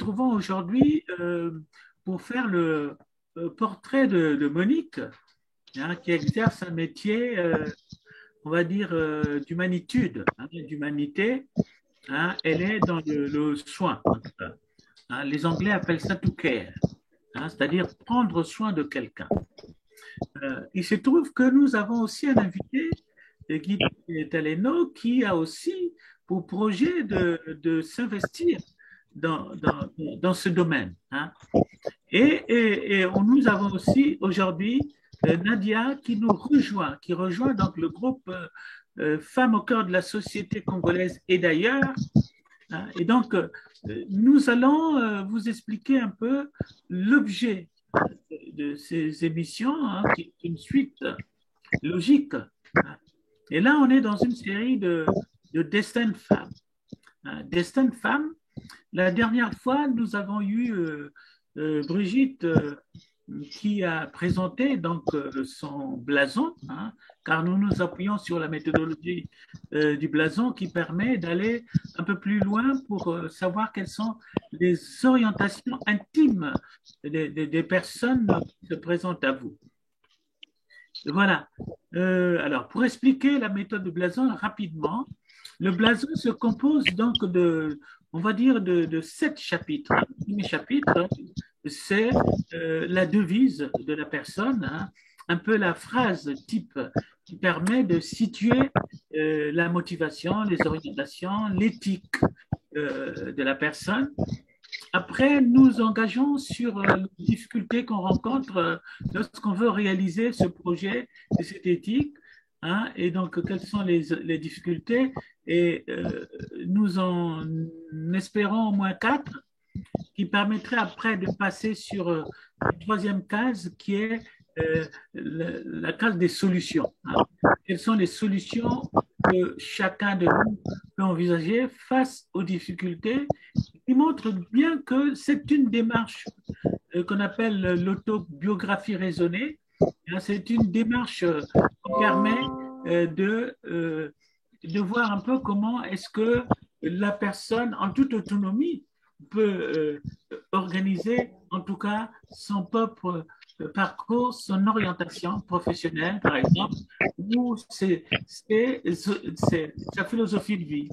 trouvons aujourd'hui pour faire le portrait de Monique, hein, qui exerce un métier, on va dire, d'humanitude, hein, d'humanité. Hein, elle est dans le soin, en tout cas. Hein, les Anglais appellent ça to care, hein, c'est-à-dire prendre soin de quelqu'un. Il se trouve que nous avons aussi un invité, Guy Taleno, qui a aussi pour projet de s'investir dans ce domaine. Hein. Et nous avons aussi aujourd'hui Nadia qui rejoint donc le groupe Femmes au cœur de la société congolaise et d'ailleurs. Hein. Et donc, nous allons vous expliquer un peu l'objet de ces émissions, hein, qui est une suite logique. Et là, on est dans une série de Destin de femmes. Destin de femmes. La dernière fois, nous avons eu Brigitte qui a présenté donc son blason, hein, car nous nous appuyons sur la méthodologie du blason qui permet d'aller un peu plus loin pour savoir quelles sont les orientations intimes des personnes qui se présentent à vous. Voilà. Alors, pour expliquer la méthode du blason rapidement, le blason se compose donc on va dire, de 7 chapitres. Le premier chapitre, c'est la devise de la personne, hein, un peu la phrase type qui permet de situer la motivation, les orientations, l'éthique de la personne. Après, nous engageons sur les difficultés qu'on rencontre lorsqu'on veut réaliser ce projet et cette éthique. Hein, et donc, quelles sont les difficultés? Et nous en espérons au moins 4 qui permettraient après de passer sur la troisième case qui est la case des solutions. Hein. Quelles sont les solutions que chacun de nous peut envisager face aux difficultés qui montrent bien que c'est une démarche qu'on appelle l'autobiographie raisonnée. C'est une démarche qui permet de voir un peu comment est-ce que la personne, en toute autonomie, peut organiser en tout cas son propre parcours, son orientation professionnelle, par exemple, ou sa philosophie de vie.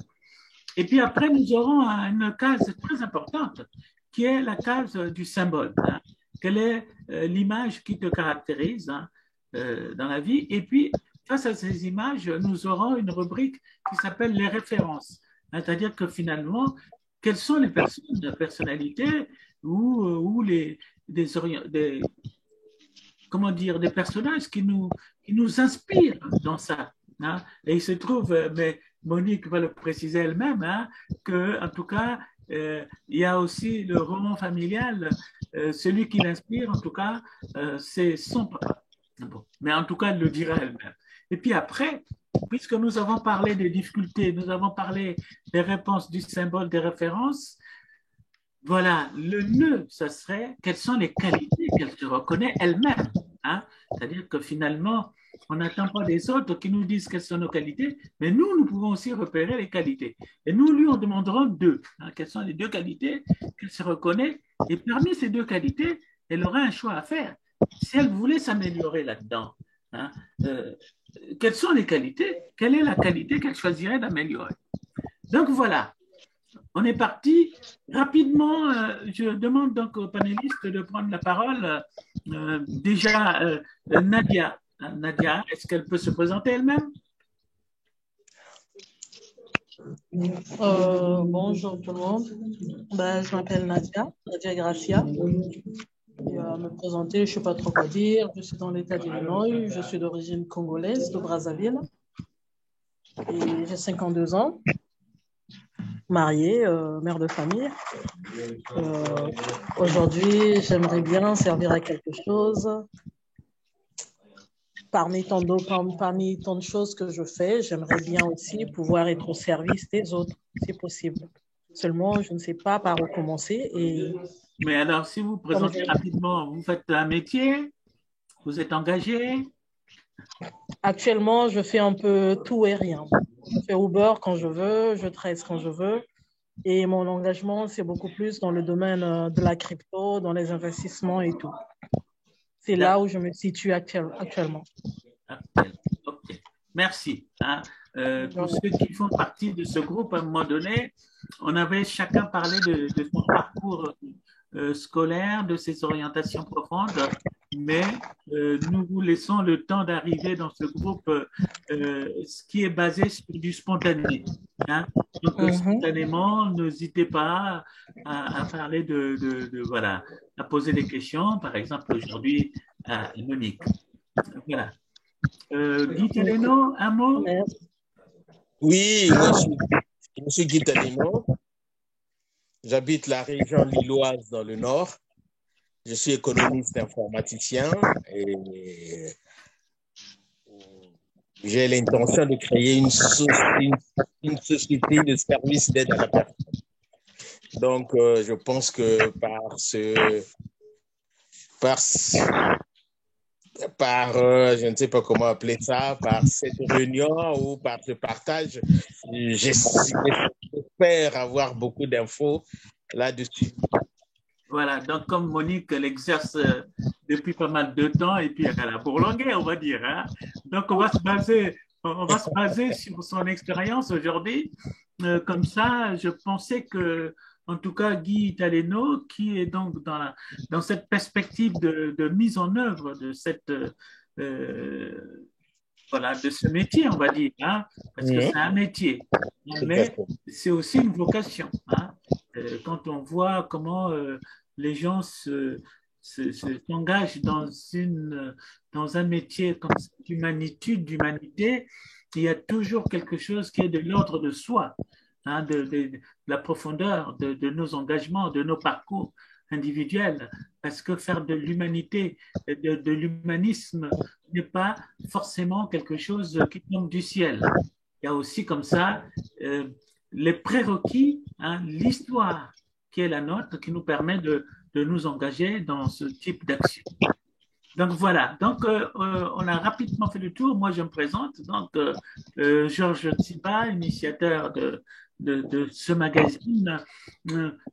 Et puis après, nous aurons une case très importante qui est la case du symbole. Hein. Quelle est l'image qui te caractérise, hein, dans la vie? Et puis, face à ces images, nous aurons une rubrique qui s'appelle les références. Hein, c'est-à-dire que finalement, quelles sont les personnes, les personnalités ou comment dire, des personnages qui nous inspirent dans ça. Hein. Et il se trouve, mais Monique va le préciser elle-même, hein, qu'en tout cas, il y a aussi le roman familial, celui qui l'inspire, en tout cas, c'est son papa. Bon. Mais en tout cas, elle le dira elle-même. Et puis après, puisque nous avons parlé des difficultés, nous avons parlé des réponses, du symbole, des références, voilà, le nœud, ça serait quelles sont les qualités qu'elle se reconnaît elle-même. Hein? C'est-à-dire que finalement, on n'attend pas des autres qui nous disent quelles sont nos qualités, mais nous pouvons aussi repérer les qualités. Et nous lui en demanderons 2. Hein? Quelles sont les 2 qualités qu'elle se reconnaît? Et parmi ces 2 qualités, elle aura un choix à faire. Si elle voulait s'améliorer là-dedans, hein, quelles sont les qualités? Quelle est la qualité qu'elle choisirait d'améliorer? Donc voilà. On est parti. Rapidement, je demande donc aux panélistes de prendre la parole. Déjà, Nadia. Nadia, est-ce qu'elle peut se présenter elle-même? Bonjour tout le monde. Je m'appelle Nadia Gracia. Et, me présenter, je ne sais pas trop quoi dire. Je suis dans l'État d'Illinois. Je suis d'origine congolaise, de Brazzaville. Et j'ai 52 ans. Mariée, mère de famille. Aujourd'hui, j'aimerais bien servir à quelque chose. Parmi tant de choses que je fais, j'aimerais bien aussi pouvoir être au service des autres, si possible. Seulement, je ne sais pas par où commencer. Mais alors, si vous présentez rapidement, vous faites un métier, vous êtes engagé? Actuellement, je fais un peu tout et rien. Je fais Uber quand je veux, je tresse quand je veux. Et mon engagement, c'est beaucoup plus dans le domaine de la crypto, dans les investissements et tout. C'est là où je me situe actuellement. Ok, merci. Hein. Pour ceux qui font partie de ce groupe, à un moment donné, on avait chacun parlé de son parcours scolaire, de ses orientations profondes, mais nous vous laissons le temps d'arriver dans ce groupe, ce qui est basé sur du spontané. Hein. Donc, spontanément, n'hésitez pas à parler voilà, à poser des questions, par exemple aujourd'hui à Monique. Voilà. Guy Taleno, un mot? Oui, je suis Guy Taleno. J'habite la région lilloise dans le nord. Je suis économiste informaticien et j'ai l'intention de créer une société de services d'aide à la personne. Donc, je pense que je ne sais pas comment appeler ça, par cette réunion ou par ce partage, j'espère avoir beaucoup d'infos là-dessus. Voilà, donc comme Monique l'exerce depuis pas mal de temps et puis elle a bourlingué, on va dire. Hein? Donc on va se baser sur son expérience aujourd'hui. Comme ça, je pensais que, en tout cas, Guy Taleno, qui est donc dans cette perspective de mise en œuvre de voilà, de ce métier, on va dire, hein, parce que c'est un métier, mais c'est aussi une vocation. Hein. Quand on voit comment les gens s'engagent dans un métier comme d'humanité, il y a toujours quelque chose qui est de l'ordre de soi, hein, de la profondeur de nos engagements, de nos parcours individuels, parce que faire de l'humanité, de l'humanisme, n'est pas forcément quelque chose qui tombe du ciel. Il y a aussi comme ça les prérequis, hein, l'histoire qui est la nôtre, qui nous permet de nous engager dans ce type d'action. Donc voilà, donc on a rapidement fait le tour. Moi je me présente, donc Georges Tsiba, initiateur de ce magazine.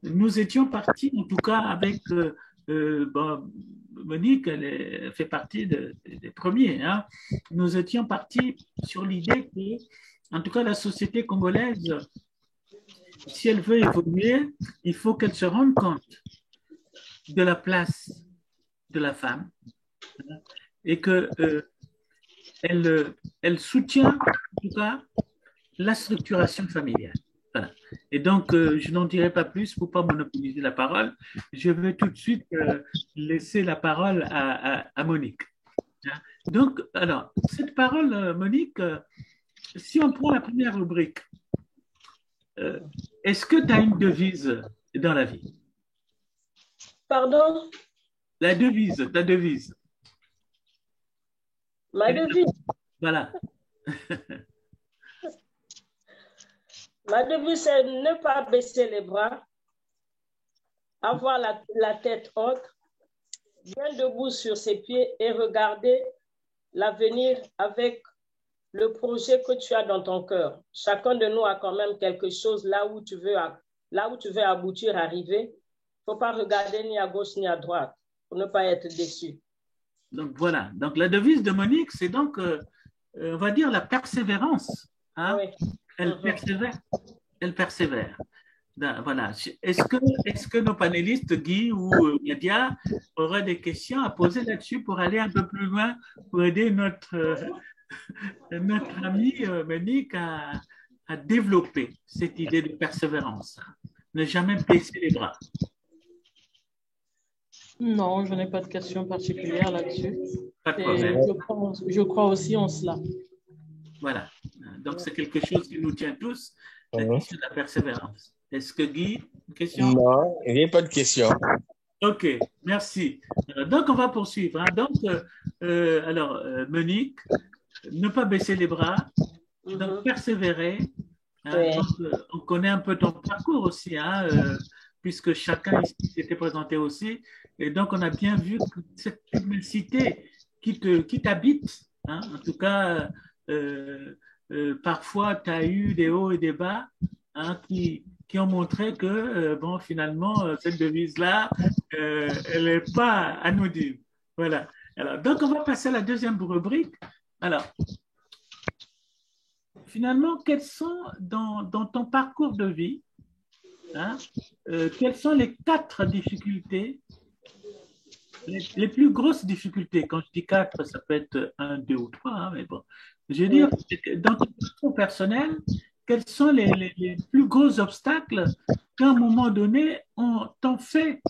Nous étions partis en tout cas avec bon, Monique, elle fait partie des premiers. Hein. Nous étions partis sur l'idée que, en tout cas, la société congolaise, si elle veut évoluer, il faut qu'elle se rende compte de la place de la femme, hein, et que elle soutient, en tout cas, la structuration familiale. Voilà. Et donc, je n'en dirai pas plus pour ne pas monopoliser la parole. Je vais tout de suite laisser la parole à Monique. Donc, alors, cette parole, Monique, si on prend la première rubrique, est-ce que tu as une devise dans la vie? Pardon? La devise, ta devise. Ma devise? Voilà. Ma devise, c'est ne pas baisser les bras, avoir la tête haute, bien debout sur ses pieds et regarder l'avenir avec le projet que tu as dans ton cœur. Chacun de nous a quand même quelque chose là où tu veux aboutir, arriver. Il ne faut pas regarder ni à gauche ni à droite pour ne pas être déçu. Donc voilà, donc la devise de Monique, c'est donc, on va dire, la persévérance. Hein? Oui. Elle persévère. Voilà. Est-ce que nos panélistes, Guy ou Nadia, auraient des questions à poser là-dessus pour aller un peu plus loin, pour aider notre ami Monique à développer cette idée de persévérance? Ne jamais baisser les bras. Non, je n'ai pas de questions particulières là-dessus. Pas de problème. Je crois aussi en cela. Voilà. Donc, c'est quelque chose qui nous tient tous, la question de la persévérance. Est-ce que Guy, une question? Non, il n'y a pas de question. OK, merci. Donc, on va poursuivre. Hein. Donc, alors, Monique, ne pas baisser les bras, donc persévérer. Hein. Oui. Donc, on connaît un peu ton parcours aussi, hein, puisque chacun ici s'était présenté aussi. Et donc, on a bien vu que cette publicité qui t'habite, hein, en tout cas, parfois, tu as eu des hauts et des bas, hein, qui qui ont montré que, bon, finalement, cette devise-là, elle n'est pas anodine. Voilà. Alors, donc, on va passer à la deuxième rubrique. Alors, finalement, quels sont, dans ton parcours de vie, hein, quelles sont les 4 difficultés, les plus grosses difficultés? Quand je dis 4, ça peut être 1, 2 ou 3, hein, mais bon. Je veux dire, dans ton parcours personnel, quels sont les plus gros obstacles qu'à un moment donné, on t'en fait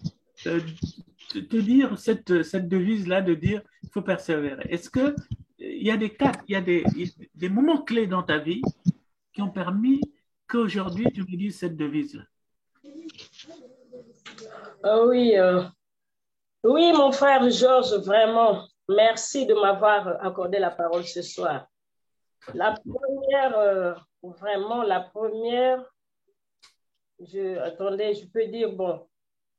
te dire cette devise-là de dire il faut persévérer? Est-ce qu'il y a des moments clés dans ta vie qui ont permis qu'aujourd'hui tu me dises cette devise-là? Oui, oui, mon frère Georges, vraiment, merci de m'avoir accordé la parole ce soir. La première, vraiment, la première, attendez, je peux dire, bon,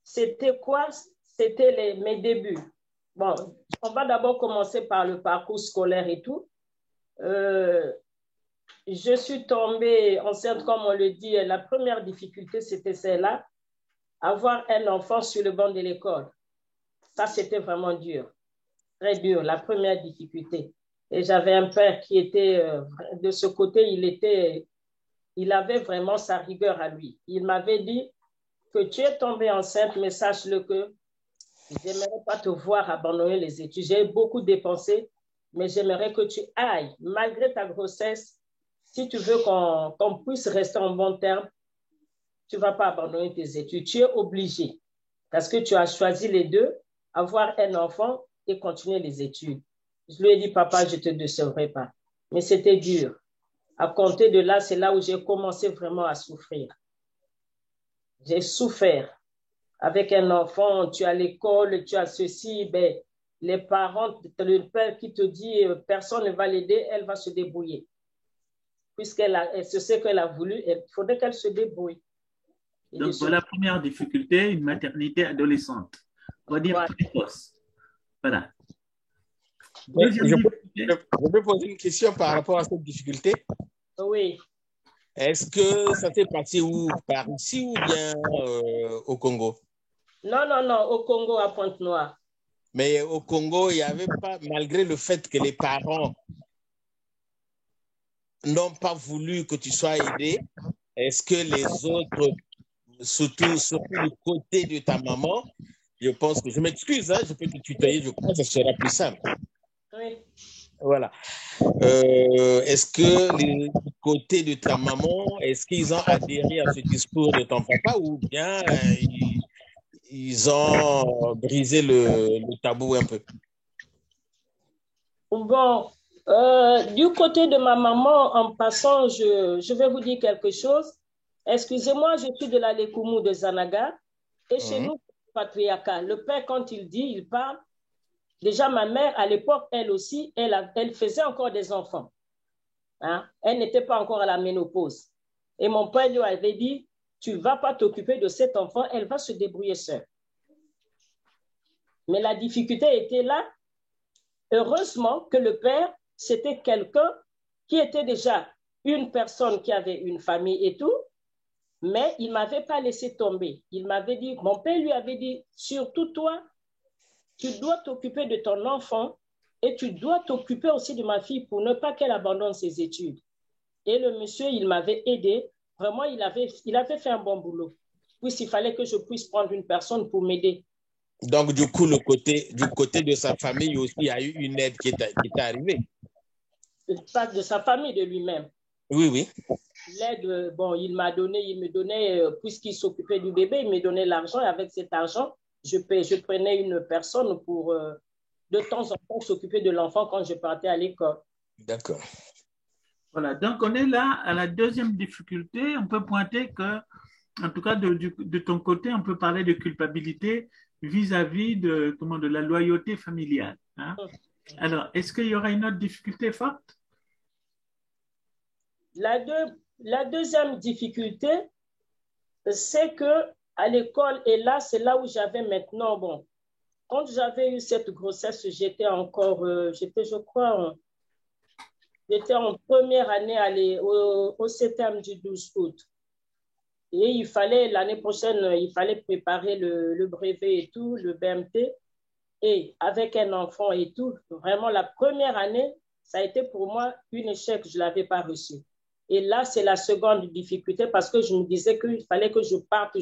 c'était quoi? C'était mes débuts. Bon, on va d'abord commencer par le parcours scolaire et tout. Je suis tombée enceinte, comme on le dit. La première difficulté, c'était celle-là, avoir un enfant sur le banc de l'école. Ça, c'était vraiment dur, très dur, la première difficulté. Et j'avais un père qui était, de ce côté, il avait vraiment sa rigueur à lui. Il m'avait dit que tu es tombée enceinte, mais sache-le que j'aimerais pas te voir abandonner les études. J'ai beaucoup dépensé, mais j'aimerais que tu ailles, malgré ta grossesse, si tu veux qu'on puisse rester en bon terme, tu ne vas pas abandonner tes études. Tu es obligé, parce que tu as choisi les deux, avoir un enfant et continuer les études. Je lui ai dit, papa, je ne te décevrai pas. Mais c'était dur. À compter de là, c'est là où j'ai commencé vraiment à souffrir. J'ai souffert. Avec un enfant, tu as l'école, tu as ceci, ben, les parents, le père qui te dit personne ne va l'aider, elle va se débrouiller. Puisqu'elle se sait qu'elle a voulu, il faudrait qu'elle se débrouille. Donc, voilà la première difficulté, une maternité adolescente. On va dire précoce. Voilà. Je peux poser une question par rapport à cette difficulté? Oui. Est-ce que ça s'est passé où? Par ici ou bien au Congo? Non, non, non, au Congo, à Pointe-Noire. Mais au Congo, il n'y avait pas, malgré le fait que les parents n'ont pas voulu que tu sois aidé, est-ce que les autres, surtout du côté de ta maman, je pense que, je m'excuse, hein, je peux te tutoyer, je crois que ça sera plus simple. Oui. Voilà. Est-ce que du côté de ta maman, est-ce qu'ils ont adhéré à ce discours de ton papa ou bien ils ont brisé le tabou un peu? Bon, du côté de ma maman, en passant, je vais vous dire quelque chose. Excusez-moi, je suis de la Lékoumou de Zanaga et chez nous, patriarcat. Le père, quand il dit, il parle. Déjà, ma mère, à l'époque, elle aussi, elle faisait encore des enfants. Hein? Elle n'était pas encore à la ménopause. Et mon père lui avait dit, tu ne vas pas t'occuper de cet enfant, elle va se débrouiller seule. Mais la difficulté était là. Heureusement que le père, c'était quelqu'un qui était déjà une personne qui avait une famille et tout, mais il ne m'avait pas laissé tomber. Il m'avait dit, mon père lui avait dit, surtout toi, tu dois t'occuper de ton enfant et tu dois t'occuper aussi de ma fille pour ne pas qu'elle abandonne ses études. Et le monsieur, il m'avait aidé. Vraiment, il avait fait un bon boulot. Puisqu'il fallait que je puisse prendre une personne pour m'aider. Donc, du coup, du côté de sa famille aussi, il y a eu une aide qui est arrivée. Pas de sa famille, de lui-même. Oui, oui. L'aide, bon, il me donnait, puisqu'il s'occupait du bébé, il me donnait l'argent. Et avec cet argent, je prenais une personne pour, de temps en temps, s'occuper de l'enfant quand je partais à l'école. D'accord. Voilà, donc on est là à la deuxième difficulté. On peut pointer que, en tout cas, de ton côté, on peut parler de culpabilité vis-à-vis de la loyauté familiale. Hein? Alors, est-ce qu'il y aura une autre difficulté forte? La deuxième difficulté, c'est que à l'école, et là, c'est là où j'avais maintenant, bon, quand j'avais eu cette grossesse, j'étais encore, je crois, j'étais en première année au CETEM du 12 août. Et il fallait, l'année prochaine, il fallait préparer le brevet et tout, le BMT. Et avec un enfant et tout, vraiment, la première année, ça a été pour moi un échec, je ne l'avais pas reçu. Et là, c'est la seconde difficulté parce que je me disais qu'il fallait que je parte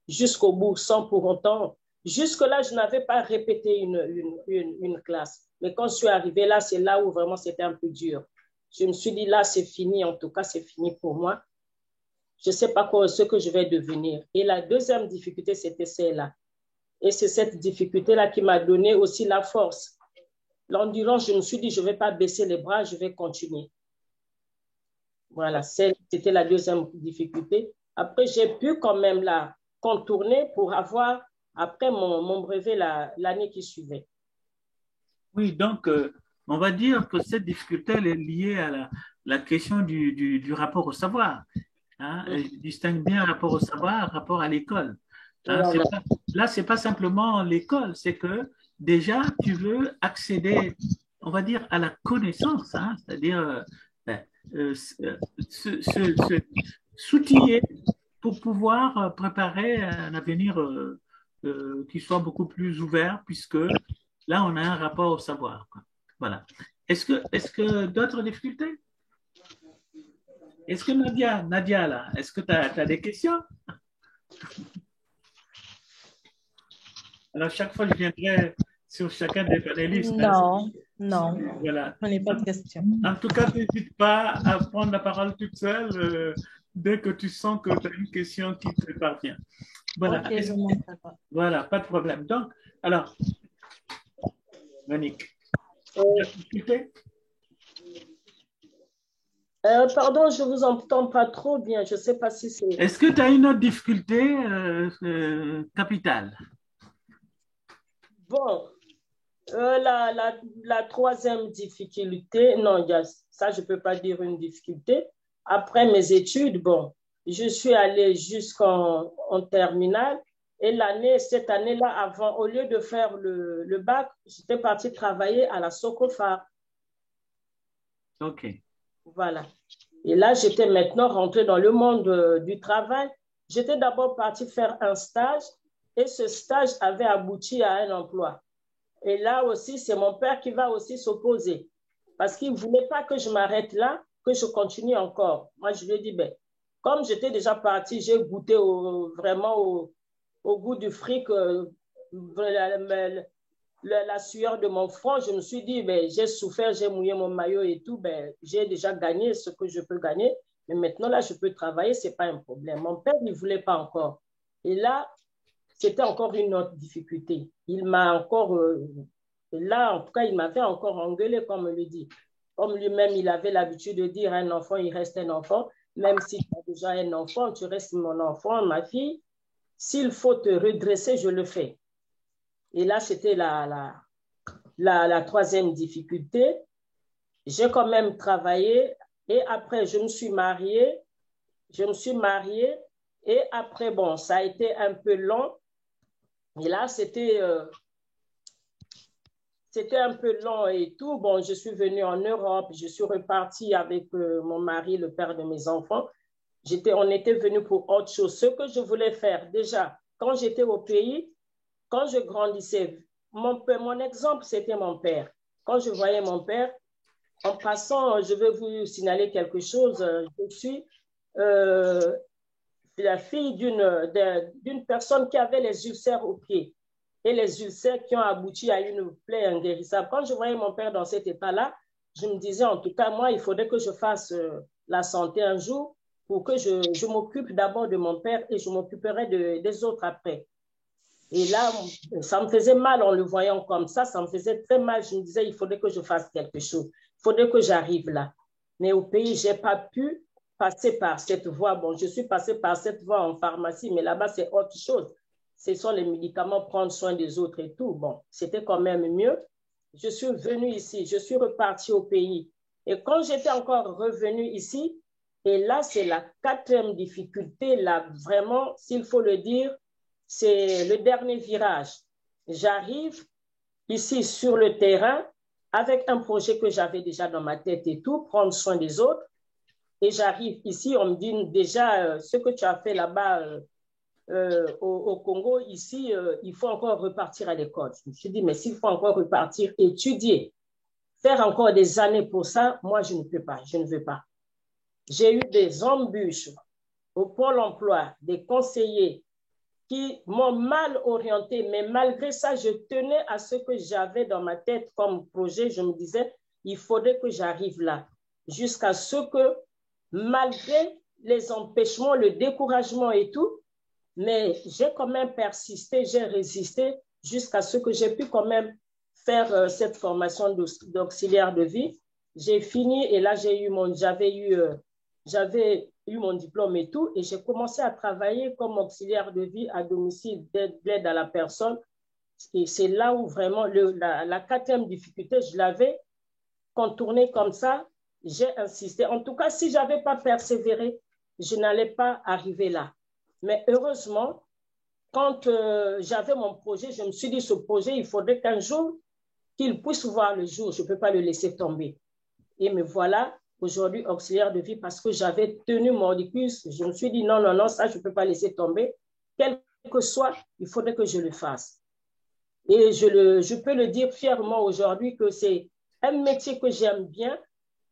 jusqu'au bout sans pour autant. Jusque-là, je n'avais pas répété une classe. Mais quand je suis arrivée là, c'est là où vraiment c'était un peu dur. Je me suis dit, là, c'est fini. En tout cas, c'est fini pour moi. Je ne sais pas ce que je vais devenir. Et la deuxième difficulté, c'était celle-là. Et c'est cette difficulté-là qui m'a donné aussi la force. L'endurance, je me suis dit, je ne vais pas baisser les bras, je vais continuer. Voilà, c'était la deuxième difficulté. Après, j'ai pu quand même la contourner pour avoir, après mon brevet, l'année qui suivait. Oui, donc, on va dire que cette difficulté elle est liée à la question du rapport au savoir. Hein, je distingue bien rapport au savoir, rapport à l'école. Hein, là, ce n'est pas simplement l'école, c'est que déjà, tu veux accéder, on va dire, à la connaissance, hein, c'est-à-dire s'outiller pour pouvoir préparer un avenir qui soit beaucoup plus ouvert, puisque là, on a un rapport au savoir. Quoi. Voilà. Est-ce que d'autres difficultés? Est-ce que Nadia là, est-ce que tu as des questions? Alors, chaque fois, je viendrai sur chacun des panélistes. Non, non. Voilà. On n'est pas de questions. En tout cas, n'hésite pas à prendre la parole toute seule dès que tu sens que tu as une question qui te parvient. Voilà. Okay, voilà, pas de problème. Donc, alors, Monique, pardon, je ne vous entends pas trop bien. Je ne sais pas si c'est... Est-ce que tu as une autre difficulté capitale? Bon, la troisième difficulté, non, ça, je ne peux pas dire une difficulté. Après mes études, bon, je suis allée jusqu'en terminale. Et cette année-là, avant, au lieu de faire le bac, j'étais partie travailler à la Socofar. OK. Voilà. Et là, j'étais maintenant rentrée dans le monde du travail. J'étais d'abord partie faire un stage et ce stage avait abouti à un emploi. Et là aussi, c'est mon père qui va aussi s'opposer parce qu'il ne voulait pas que je m'arrête là, que je continue encore. Moi, je lui ai dit, ben, comme j'étais déjà partie, j'ai goûté vraiment au goût du fric, la sueur de mon front, je me suis dit, ben, j'ai souffert, j'ai mouillé mon maillot et tout, ben, j'ai déjà gagné ce que je peux gagner, mais maintenant, là, je peux travailler, ce n'est pas un problème. Mon père ne voulait pas encore. Et là, c'était encore une autre difficulté. Il m'a encore, là, en tout cas, il m'a fait encore engueuler, comme on le dit. Comme lui-même, il avait l'habitude de dire, un enfant, il reste un enfant. Même si tu as déjà un enfant, tu restes mon enfant, ma fille. S'il faut te redresser, je le fais. Et là, c'était la troisième difficulté. J'ai quand même travaillé et après, je me suis mariée. Et après, bon, ça a été un peu long. Et là, c'était un peu long et tout. Bon, je suis venue en Europe. Je suis repartie avec mon mari, le père de mes enfants. On était venus pour autre chose. Ce que je voulais faire, déjà, quand j'étais au pays, quand je grandissais, mon exemple, c'était mon père. Quand je voyais mon père, en passant, je vais vous signaler quelque chose. Je suis la fille d'une personne qui avait les ulcères au pied et les ulcères qui ont abouti à une plaie inguérissable. Quand je voyais mon père dans cet état-là, je me disais, en tout cas, moi, il faudrait que je fasse la santé un jour pour que je m'occupe d'abord de mon père et je m'occuperai des autres après. Et là, ça me faisait mal en le voyant comme ça me faisait très mal. Je me disais, il faudrait que je fasse quelque chose. Il faudrait que j'arrive là. Mais au pays, je n'ai pas pu passer par cette voie. Bon, je suis passée par cette voie en pharmacie, mais là-bas, c'est autre chose. Ce sont les médicaments, prendre soin des autres et tout. Bon, c'était quand même mieux. Je suis venue ici, je suis repartie au pays. Et quand j'étais encore revenue ici, et là, c'est la quatrième difficulté, là, vraiment, s'il faut le dire, c'est le dernier virage. J'arrive ici sur le terrain avec un projet que j'avais déjà dans ma tête et tout, prendre soin des autres. et j'arrive ici, on me dit déjà ce que tu as fait là-bas au Congo, ici, il faut encore repartir à l'école. Je me suis dit, mais s'il faut encore repartir, étudier, faire encore des années pour ça, moi, je ne peux pas, je ne veux pas. J'ai eu des embûches au Pôle emploi, des conseillers qui m'ont mal orienté, mais malgré ça, je tenais à ce que j'avais dans ma tête comme projet. Je me disais, il faudrait que j'arrive là, jusqu'à ce que, malgré les empêchements, le découragement et tout, mais j'ai quand même persisté, j'ai résisté jusqu'à ce que j'ai pu quand même faire cette formation d'auxiliaire de vie. J'ai fini et là, j'avais eu mon diplôme et tout, et j'ai commencé à travailler comme auxiliaire de vie à domicile d'aide à la personne. Et c'est là où vraiment la quatrième difficulté, je l'avais contournée comme ça, j'ai insisté. En tout cas, si je n'avais pas persévéré, je n'allais pas arriver là. Mais heureusement, quand j'avais mon projet, je me suis dit, ce projet, il faudrait qu'un jour, qu'il puisse voir le jour. Je ne peux pas le laisser tomber. Et me voilà aujourd'hui auxiliaire de vie parce que j'avais tenu mon rictus. Je me suis dit, non, non, non, ça, je ne peux pas laisser tomber. Quel que soit, il faudrait que je le fasse. Et je peux le dire fièrement aujourd'hui que c'est un métier que j'aime bien.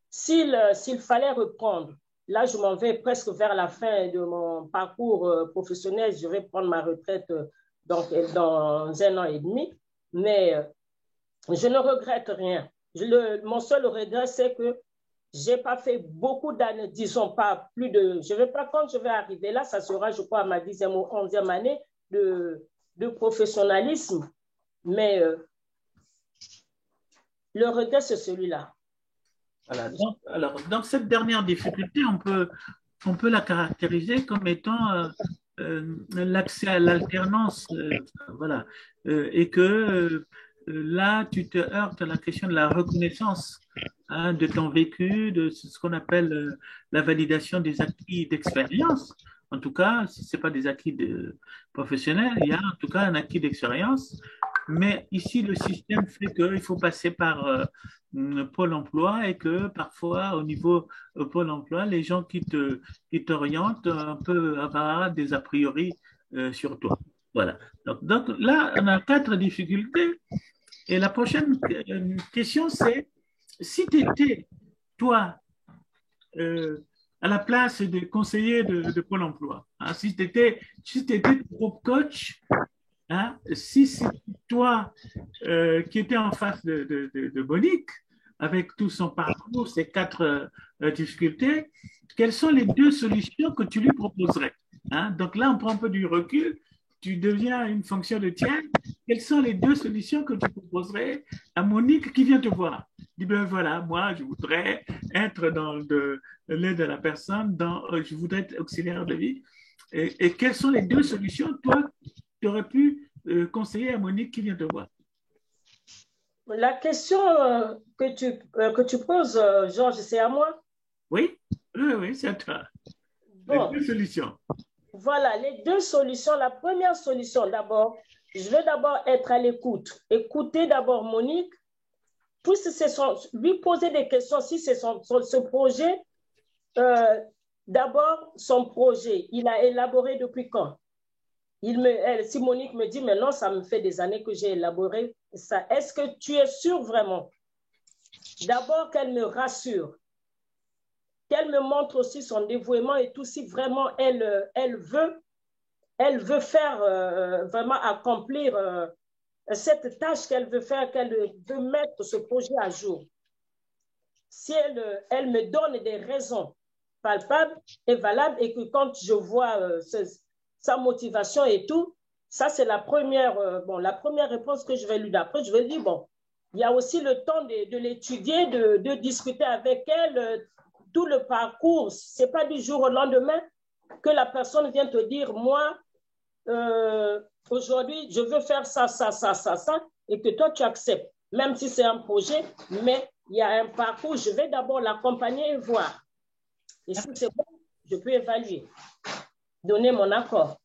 S'il fallait reprendre, là, je m'en vais presque vers la fin de mon parcours professionnel. Je vais prendre ma retraite dans 1 an et demi. Mais je ne regrette rien. Mon seul regret, c'est que je n'ai pas fait beaucoup d'années, disons pas plus de... Je ne vais pas, quand je vais arriver là, ça sera, je crois, à ma 10e ou 11e année de professionnalisme. Mais le regret, c'est celui-là. Voilà. Donc, cette dernière difficulté, on peut la caractériser comme étant l'accès à l'alternance. Voilà. Et que là, tu te heurtes à la question de la reconnaissance de ton vécu, de ce qu'on appelle la validation des acquis d'expérience. En tout cas, si ce n'est pas des acquis professionnels, il y a en tout cas un acquis d'expérience. Mais ici, le système fait qu'il faut passer par Pôle emploi et que parfois, au niveau Pôle emploi, les gens qui t'orientent peuvent avoir des a priori sur toi. Voilà. Donc là, on a 4 difficultés. Et la prochaine question, c'est si tu étais, toi, à la place des conseillers de Pôle emploi, hein, si tu étais groupe coach, hein, si c'est toi qui étais en face de Monique, avec tout son parcours, ces 4 difficultés, quelles sont les 2 solutions que tu lui proposerais, hein? Donc là, on prend un peu du recul, tu deviens une fonction de tiers. Quelles sont les 2 solutions que tu proposerais à Monique qui vient te voir? Dis ben voilà, moi, je voudrais être dans l'aide à la personne, je voudrais être auxiliaire de vie. Et quelles sont les 2 solutions, toi, tu aurais pu conseiller à Monique qui vient te voir? La question que tu poses, Georges, c'est à moi? Oui, c'est à toi. Bon. Les 2 solutions. Voilà, les 2 solutions. La première solution, d'abord, je vais d'abord être à l'écoute. Écouter d'abord Monique, lui poser des questions si c'est ce projet. D'abord, son projet, il a élaboré depuis quand? Si Monique me dit, mais non, ça me fait des années que j'ai élaboré ça. Est-ce que tu es sûre vraiment? D'abord, qu'elle me rassure, qu'elle me montre aussi son dévouement et tout, si vraiment elle veut faire, vraiment accomplir cette tâche qu'elle veut faire, qu'elle veut mettre ce projet à jour. Si elle me donne des raisons palpables et valables et que quand je vois sa motivation et tout, ça c'est la première réponse que je vais lui donner. Après, je vais dire, bon, il y a aussi le temps de l'étudier, de discuter avec elle, tout le parcours. Ce n'est pas du jour au lendemain que la personne vient te dire, moi, aujourd'hui, je veux faire ça, et que toi, tu acceptes, même si c'est un projet, mais il y a un parcours, je vais d'abord l'accompagner et voir. Et si c'est bon, je peux évaluer, donner mon accord.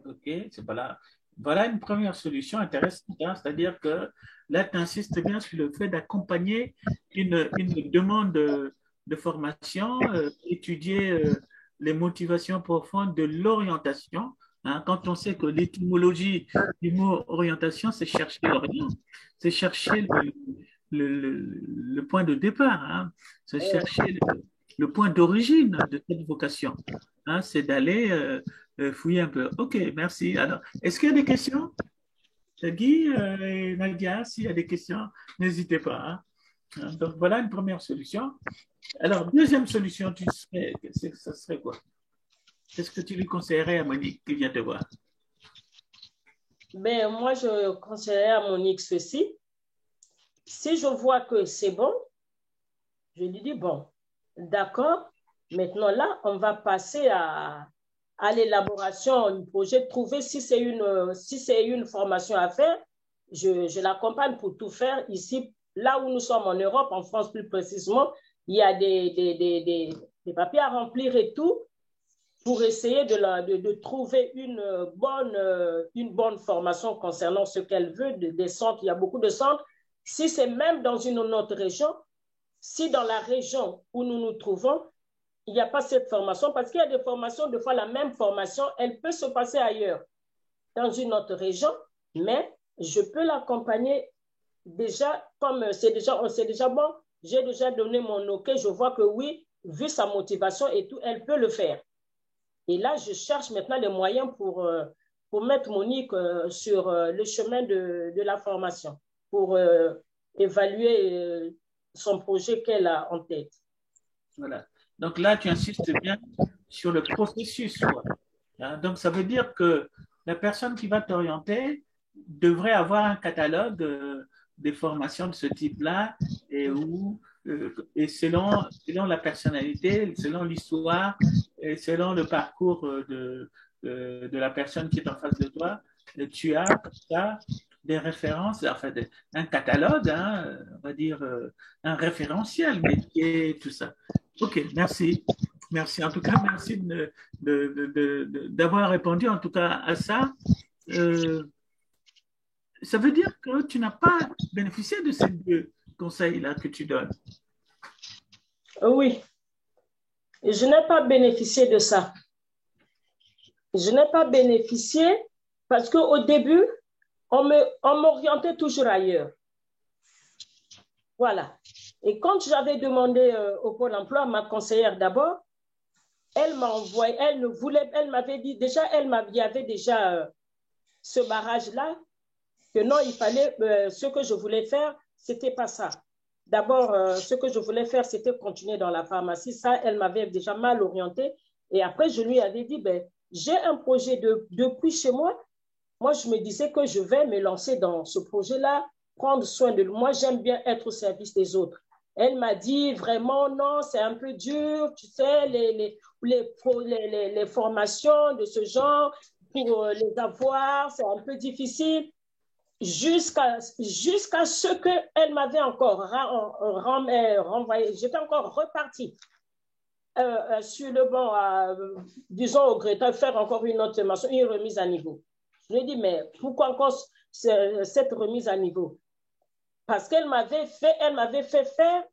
OK, c'est pas là. Voilà une première solution intéressante, hein, c'est-à-dire que là, tu insistes bien sur le fait d'accompagner une demande de formation, étudier les motivations profondes de l'orientation. Hein, quand on sait que l'étymologie du mot orientation, c'est chercher l'orient, c'est chercher le point de départ, hein, c'est chercher le point d'origine de cette vocation. Hein, c'est d'aller fouiller un peu. OK, merci. Alors, est-ce qu'il y a des questions? Guy et Nadia, s'il y a des questions, n'hésitez pas. Hein. Donc, voilà une première solution. Alors, deuxième solution, ça serait quoi? Qu'est-ce que tu lui conseillerais à Monique qui vient te voir? Ben, moi, je conseillerais à Monique ceci. Si je vois que c'est bon, je lui dis, bon, d'accord, maintenant là, on va passer à l'élaboration du projet, trouver si c'est une formation à faire. Je l'accompagne pour tout faire ici, là où nous sommes en Europe, en France plus précisément. Il y a des papiers à remplir et tout pour essayer de trouver une bonne formation concernant ce qu'elle veut, des centres. Il y a beaucoup de centres. Si c'est même dans une autre région, si dans la région où nous nous trouvons, il n'y a pas cette formation, parce qu'il y a des formations, des fois la même formation, elle peut se passer ailleurs, dans une autre région, mais je peux l'accompagner déjà, comme c'est déjà bon, j'ai déjà donné mon OK, je vois que oui, vu sa motivation et tout, elle peut le faire. Et là, je cherche maintenant les moyens pour mettre Monique sur le chemin de la formation, pour évaluer son projet qu'elle a en tête. Voilà. Donc là, tu insistes bien sur le processus. Hein? Donc, ça veut dire que la personne qui va t'orienter devrait avoir un catalogue des formations de ce type-là et selon la personnalité, selon l'histoire et selon le parcours de la personne qui est en face de toi, tu as comme ça des références, enfin un catalogue, hein, on va dire un référentiel métier, tout ça. OK, merci. Merci. En tout cas, merci d'avoir répondu en tout cas à ça. Ça veut dire que tu n'as pas bénéficié de ces deux conseils-là que tu donnes. Oui, je n'ai pas bénéficié de ça. Je n'ai pas bénéficié parce qu'au début, on m'orientait toujours ailleurs. Voilà. Et quand j'avais demandé au Pôle emploi, ma conseillère d'abord, elle m'a envoyé, elle m'avait dit, il y avait déjà ce barrage-là, que non, il fallait, ce que je voulais faire, c'était pas ça. D'abord, ce que je voulais faire, c'était continuer dans la pharmacie. Ça, elle m'avait déjà mal orientée. Et après, je lui avais dit, ben, j'ai un projet depuis chez moi. Moi, je me disais que je vais me lancer dans ce projet-là, prendre soin de moi. J'aime bien être au service des autres. Elle m'a dit vraiment, non, c'est un peu dur, tu sais, les formations de ce genre, pour les avoir, c'est un peu difficile. Jusqu'à ce qu'elle m'avait encore renvoyé. J'étais encore repartie sur le banc, disons au Greta, faire encore une autre formation, une remise à niveau. Je lui ai dit, mais pourquoi encore cette remise à niveau? Parce qu'elle m'avait fait faire,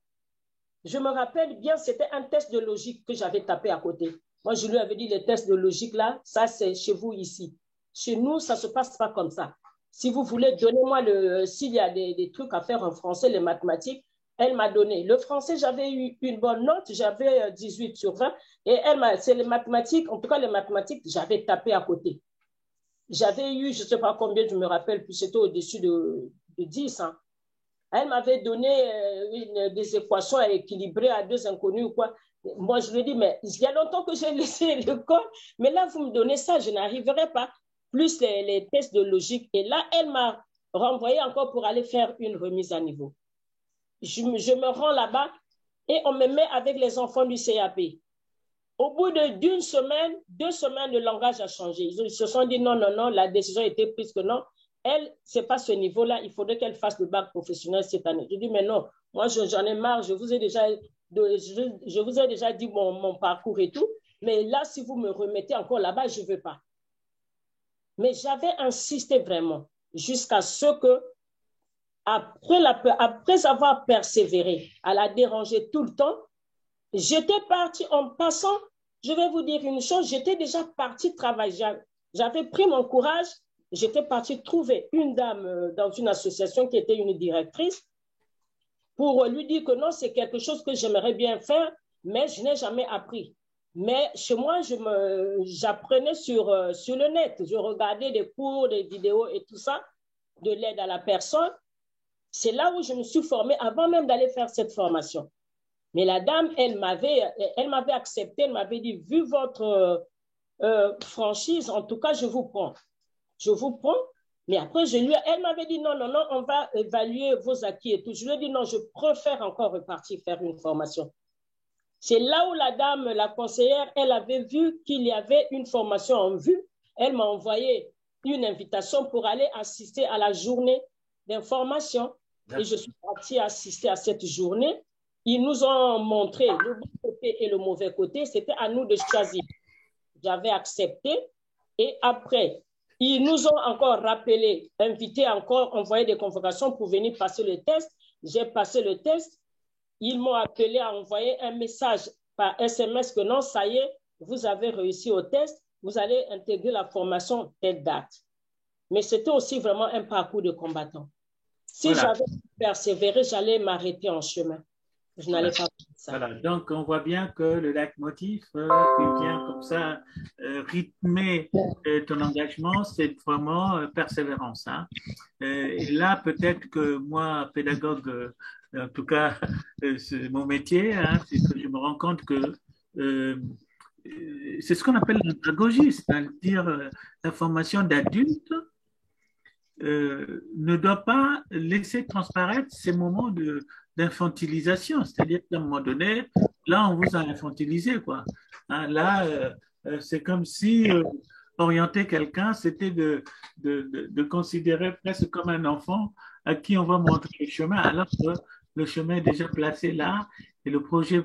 je me rappelle bien, c'était un test de logique que j'avais tapé à côté. Moi, je lui avais dit, les tests de logique là, ça c'est chez vous ici. Chez nous, ça ne se passe pas comme ça. Si vous voulez, donnez-moi s'il y a des trucs à faire en français, les mathématiques. Elle m'a donné. Le français, j'avais eu une bonne note, j'avais 18 sur 20. Et c'est les mathématiques, en tout cas les mathématiques, j'avais tapé à côté. J'avais eu, je ne sais pas combien, je me rappelle plus, c'était au-dessus de 10. Hein. Elle m'avait donné des équations à équilibrer à deux inconnus ou quoi. Moi, je lui ai dit, mais il y a longtemps que j'ai laissé l'école, mais là, vous me donnez ça, je n'arriverai pas. Plus les tests de logique. Et là, elle m'a renvoyé encore pour aller faire une remise à niveau. Je me rends là-bas et on me met avec les enfants du CAP. Au bout d'une semaine, 2 semaines, le langage a changé. Ils se sont dit non, non, non, la décision a été prise que non. Elle, ce n'est pas ce niveau-là, il faudrait qu'elle fasse le bac professionnel cette année. Je dis, mais non, moi, j'en ai marre, je vous ai déjà dit mon parcours et tout, mais là, si vous me remettez encore là-bas, je ne veux pas. Mais j'avais insisté vraiment jusqu'à ce que, après avoir persévéré, à la déranger tout le temps, j'étais partie en passant, je vais vous dire une chose, j'étais déjà partie travailler. J'avais pris mon courage, j'étais partie trouver une dame dans une association qui était une directrice pour lui dire que non, c'est quelque chose que j'aimerais bien faire, mais je n'ai jamais appris. Mais chez moi, j'apprenais sur le net. Je regardais des cours, des vidéos et tout ça, de l'aide à la personne. C'est là où je me suis formée avant même d'aller faire cette formation. Mais la dame, elle m'avait accepté, elle m'avait dit, vu votre franchise, en tout cas, je vous prends. Je vous prends. Mais après, elle m'avait dit, non, on va évaluer vos acquis et tout. Je lui ai dit, non, je préfère encore repartir faire une formation. C'est là où la dame, la conseillère, elle avait vu qu'il y avait une formation en vue. Elle m'a envoyé une invitation pour aller assister à la journée d'information. Et je suis partie assister à cette journée. Ils nous ont montré le bon côté et le mauvais côté. C'était à nous de choisir. J'avais accepté. Et après, ils nous ont encore rappelé, invité encore, envoyé des convocations pour venir passer le test. J'ai passé le test. Ils m'ont appelé à envoyer un message par SMS que non, ça y est, vous avez réussi au test, vous allez intégrer la formation telle date. Mais c'était aussi vraiment un parcours de combattant. Si j'avais persévéré, j'allais m'arrêter en chemin. Je n'allais pas faire ça. Voilà, donc on voit bien que le leitmotiv qui vient comme ça rythmer ton engagement, c'est vraiment persévérance. Hein. Et là, peut-être que moi, pédagogue, en tout cas, c'est mon métier, hein, c'est que je me rends compte que c'est ce qu'on appelle l'andragogie, c'est-à-dire la formation d'adultes ne doit pas laisser transparaître ces moments d'infantilisation. C'est-à-dire qu'à un moment donné, là, on vous a infantilisé, quoi. Hein, là, c'est comme si orienter quelqu'un, c'était de considérer presque comme un enfant à qui on va montrer le chemin, alors que le chemin est déjà placé là et le projet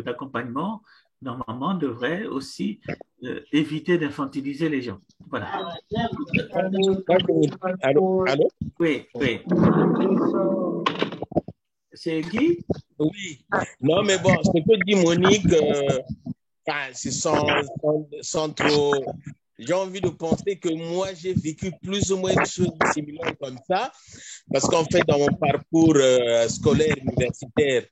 d'accompagnement, normalement, devrait aussi éviter d'infantiliser les gens. Voilà. Allô? Oui. C'est Guy? Oui. Non, mais bon, ce que dit Monique, c'est sans trop... J'ai envie de penser que moi, j'ai vécu plus ou moins une chose similaire comme ça, parce qu'en fait, dans mon parcours scolaire, universitaire,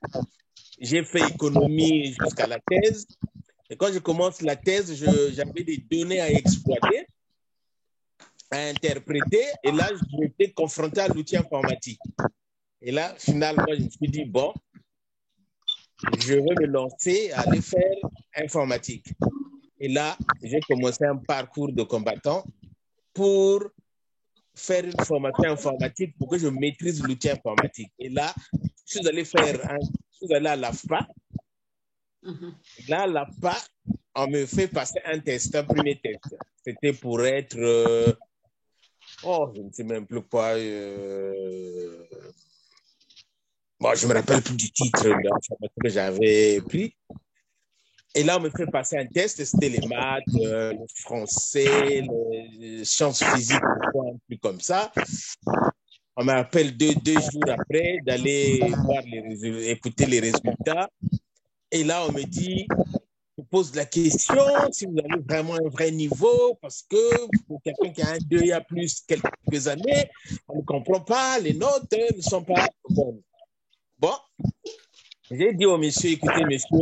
j'ai fait économie jusqu'à la thèse. Et quand je commence la thèse, j'avais des données à exploiter, à interpréter. Et là, j'étais confronté à l'outil informatique. Et là, finalement, je me suis dit, bon, je vais me lancer à aller faire informatique. Et là, j'ai commencé un parcours de combattant pour faire une formation informatique pour que je maîtrise l'outil informatique. Et là, je suis allé à l'AFPA. Là, à l'AFPA, on me fait passer un premier test. C'était pour être, je ne sais même plus quoi. Bon, je ne me rappelle plus du titre de l'informatique que j'avais pris. Et là, on me fait passer un test, c'était les maths, le français, les sciences physiques, un truc comme ça. On m'appelle deux jours après d'aller voir écouter les résultats. Et là, on me dit, on pose la question si vous avez vraiment un vrai niveau, parce que pour quelqu'un qui a un 2 il y a plus quelques années, on ne comprend pas, les notes ne sont pas bonnes. Bon, j'ai dit au monsieur, écoutez, monsieur,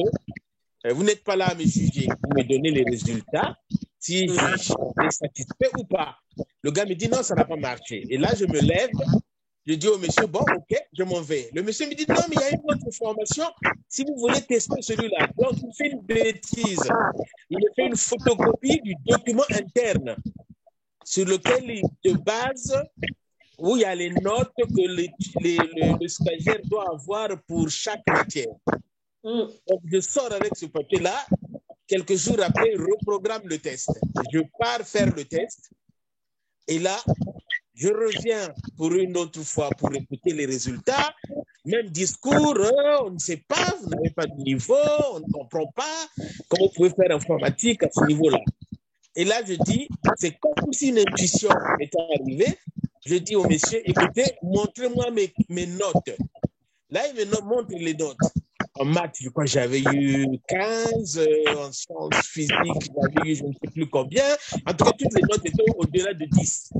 vous n'êtes pas là à me juger, vous me donnez les résultats, si je suis satisfait ou pas. Le gars me dit non, ça n'a pas marché. Et là, je me lève, je dis au monsieur, bon, ok, je m'en vais. Le monsieur me dit non, mais il y a une autre formation, si vous voulez tester celui-là. Donc, il fait une bêtise. Il fait une photocopie du document interne sur lequel il se base, où il y a les notes que le stagiaire doit avoir pour chaque matière. Donc, je sors avec ce papier-là. Quelques jours après, je reprogramme le test. Je pars faire le test. Et là, je reviens pour une autre fois pour écouter les résultats. Même discours, on ne sait pas, vous n'avez pas de niveau, on ne comprend pas. Comment vous pouvez faire informatique à ce niveau-là? Et là, je dis, c'est comme si une intuition était arrivée. Je dis au monsieur, écoutez, montrez-moi mes notes. Là, il me montre les notes. En maths, je crois que j'avais eu 15. En sciences physiques, j'avais eu je ne sais plus combien. En tout cas, toutes les notes étaient au-delà de 10.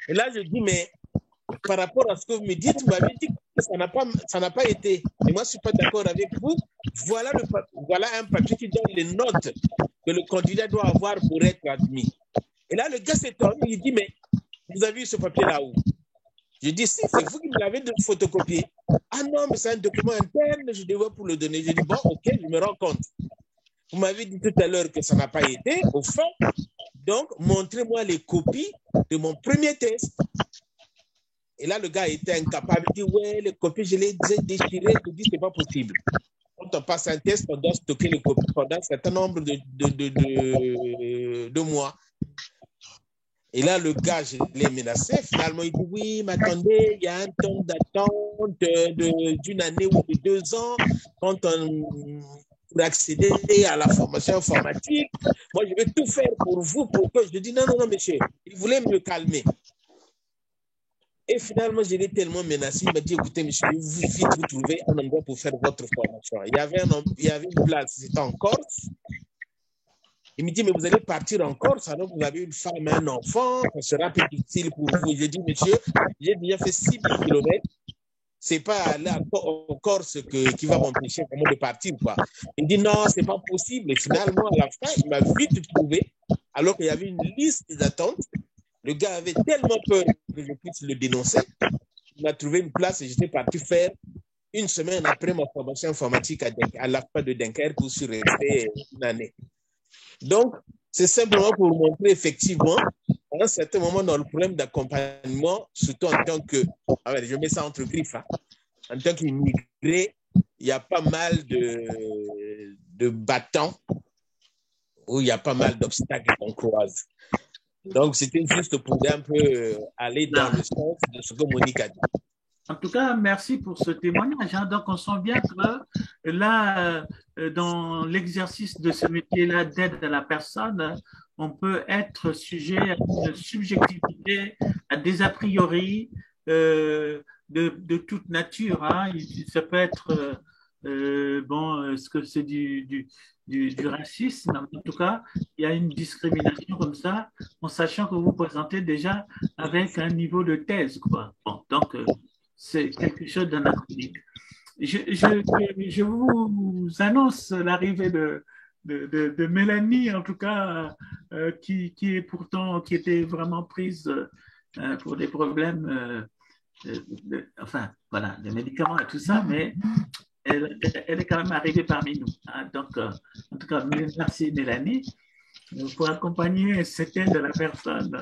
Et là, je dis, mais par rapport à ce que vous me dites, vous m'avez dit que ça n'a pas été. Et moi, je ne suis pas d'accord avec vous. Voilà un papier qui donne les notes que le candidat doit avoir pour être admis. Et là, le gars s'étonne, il dit, mais vous avez eu ce papier là où? Je dis, si, c'est vous qui me l'avez photocopié. Ah non, mais c'est un document interne, je devais pour le donner. Je dis, bon, ok, je me rends compte. Vous m'avez dit tout à l'heure que ça n'a pas été, au fond. Donc, montrez-moi les copies de mon premier test. Et là, le gars était incapable. Il dit, ouais, les copies, je les ai déchirées. Je dis, c'est pas possible. Quand on passe un test, on doit stocker les copies pendant un certain nombre de mois. Et là, le gars, je l'ai menacé. Finalement, il dit, oui, mais attendez, il y a un temps d'attente d'une année ou de 2 ans quand on pour accéder à la formation informatique. Moi, je vais tout faire pour vous, pour que je dis, non, non, non, monsieur. Il voulait me calmer. Et finalement, je l'ai tellement menacé, il m'a dit, écoutez, monsieur, vous trouvez un endroit pour faire votre formation. Il y avait une place, c'était en Corse. Il me dit, mais vous allez partir en Corse, alors que vous avez une femme et un enfant, ça sera un peu difficile pour vous. Je dis, monsieur, j'ai déjà fait 6 000 km. C'est pas aller en Corse qui va m'empêcher vraiment de partir, quoi. Il me dit, non, c'est pas possible. Et finalement, à la fin, il m'a vite trouvé, alors qu'il y avait une liste d'attente. Le gars avait tellement peur que je puisse le dénoncer. Il m'a trouvé une place et j'étais parti faire 1 semaine après ma formation informatique à l'AFPA de Dunkerque où je suis resté 1 année. Donc, c'est simplement pour montrer effectivement, à un certain moment dans le problème d'accompagnement, surtout en tant que, je mets ça entre griffes, hein, en tant qu'immigré, il y a pas mal de battants où il y a pas mal d'obstacles qu'on croise. Donc, c'était juste pour un peu aller dans le sens de ce que Monique a dit. En tout cas, merci pour ce témoignage. Hein. Donc, on sent bien que là, dans l'exercice de ce métier-là d'aide à la personne, on peut être sujet à une subjectivité, à des a priori de toute nature. Hein. Ça peut être, est-ce que c'est du racisme? En tout cas, il y a une discrimination comme ça, en sachant que vous présentez déjà avec un niveau de thèse, quoi. Bon, donc, c'est quelque chose d'anachronique. Je vous annonce l'arrivée de Mélanie, en tout cas, qui était vraiment prise pour des problèmes, enfin, voilà, des médicaments et tout ça, mais elle est quand même arrivée parmi nous. Hein. Donc, en tout cas, merci Mélanie pour accompagner cette aide de la personne.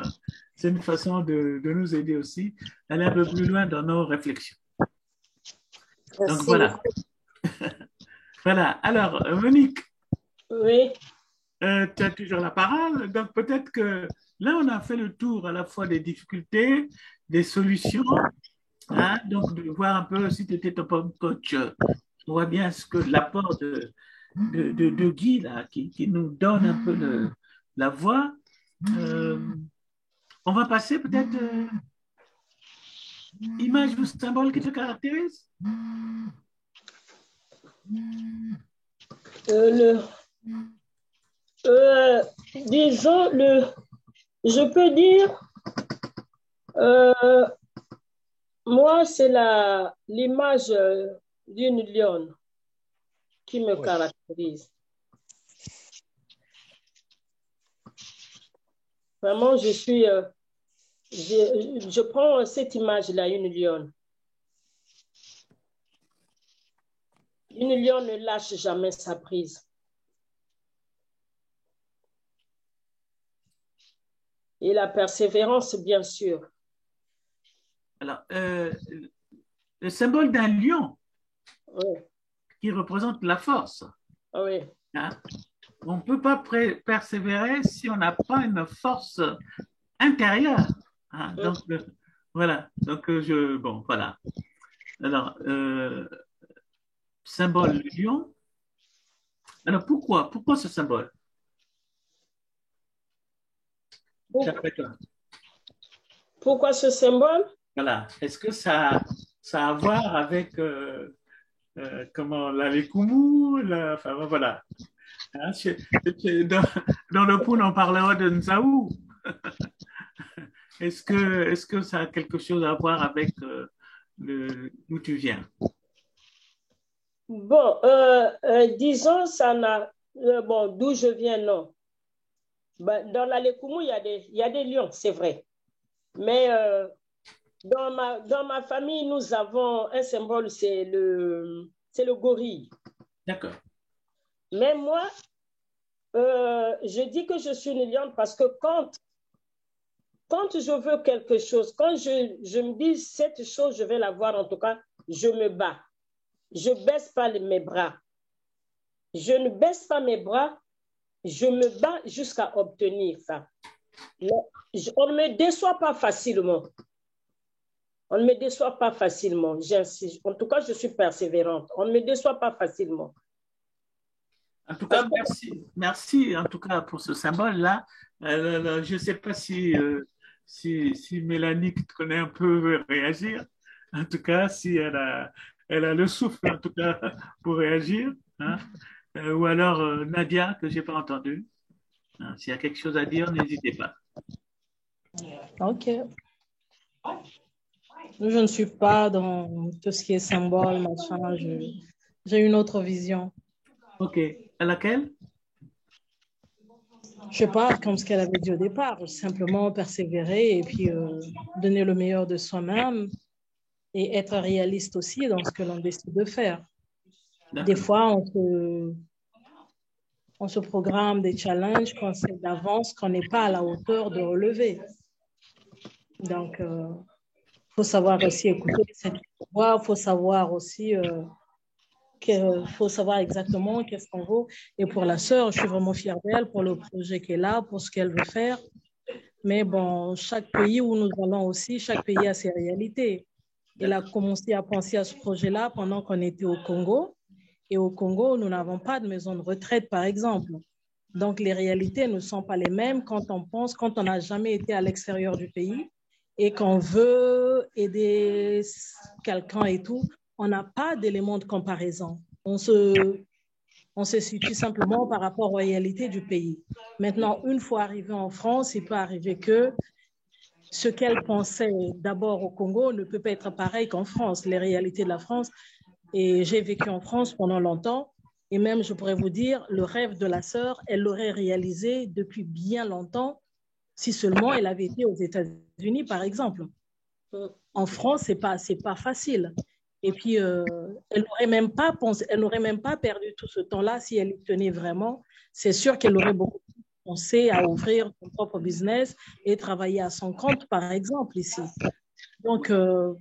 C'est une façon de nous aider aussi à aller un peu plus loin dans nos réflexions. Merci. Donc voilà. Voilà. Alors, Monique. Oui. Tu as toujours la parole. Donc peut-être que là, on a fait le tour à la fois des difficultés, des solutions. Hein, donc de voir un peu si tu étais ton coach. On voit bien ce que l'apport de Guy, là, qui nous donne un peu la voix. On va passer peut-être image ou symbole qui te caractérise. Disons, je peux dire, moi, c'est l'image d'une lionne qui me caractérise. Vraiment, je prends cette image-là, une lionne. Une lionne ne lâche jamais sa prise. Et la persévérance, bien sûr. Alors, le symbole d'un lion oui. qui représente la force. Oui. Hein? On ne peut pas persévérer si on n'a pas une force intérieure. Hein? Donc, voilà. Donc, bon, voilà. Alors, symbole lion. Alors, pourquoi ce symbole? Pourquoi ce symbole? Voilà. Est-ce que ça a à voir avec comment, la Lekumu, enfin voilà. Hein, dans le pool, on parlera de Nzaou. Est-ce que ça a quelque chose à voir avec d'où tu viens? Bon, disons, ça n'a. Bon, d'où je viens, non. Ben, dans la Lekumu, il y a des lions, c'est vrai. Mais dans ma famille, nous avons un symbole, c'est le gorille. D'accord. Mais moi, je dis que je suis une lionne parce que quand je veux quelque chose, quand je me dis cette chose, je vais l'avoir, en tout cas, je me bats. Je ne baisse pas mes bras. Je ne baisse pas mes bras, je me bats jusqu'à obtenir ça. On ne me déçoit pas facilement. On ne me déçoit pas facilement. En tout cas, je suis persévérante. On ne me déçoit pas facilement. En tout cas, merci en tout cas pour ce symbole-là. Je ne sais pas si Mélanie, qui te connaît un peu, veut réagir. En tout cas, si elle a le souffle, en tout cas, pour réagir. Hein. Ou alors Nadia, que je n'ai pas entendu. Hein. S'il y a quelque chose à dire, n'hésitez pas. Ok. Je ne suis pas dans tout ce qui est symbole, machin. J'ai une autre vision. Ok. À laquelle? Je sais pas, comme ce qu'elle avait dit au départ, simplement persévérer et puis donner le meilleur de soi-même et être réaliste aussi dans ce que l'on décide de faire. Des fois, on se programme des challenges qu'on sait d'avance qu'on n'est pas à la hauteur de relever. Donc, faut savoir aussi écouter cette voix, faut savoir aussi faut savoir exactement qu'est-ce qu'on veut. Et pour la sœur, je suis vraiment fière d'elle pour le projet qu'elle a, pour ce qu'elle veut faire. Mais bon, chaque pays où nous allons aussi, chaque pays a ses réalités. Elle a commencé à penser à ce projet-là pendant qu'on était au Congo. Et au Congo, nous n'avons pas de maison de retraite, par exemple. Donc, les réalités ne sont pas les mêmes quand on n'a jamais été à l'extérieur du pays et qu'on veut aider quelqu'un et tout, on n'a pas d'éléments de comparaison. On se situe simplement par rapport aux réalités du pays. Maintenant, une fois arrivé en France, il peut arriver que ce qu'elle pensait d'abord au Congo ne peut pas être pareil qu'en France, les réalités de la France. Et j'ai vécu en France pendant longtemps. Et même, je pourrais vous dire, le rêve de la sœur, elle l'aurait réalisé depuis bien longtemps si seulement elle avait été aux États-Unis, par exemple. En France, c'est pas facile. Et puis, elle n'aurait même pas perdu tout ce temps-là si elle y tenait vraiment. C'est sûr qu'elle aurait beaucoup pensé à ouvrir son propre business et travailler à son compte, par exemple, ici. Donc,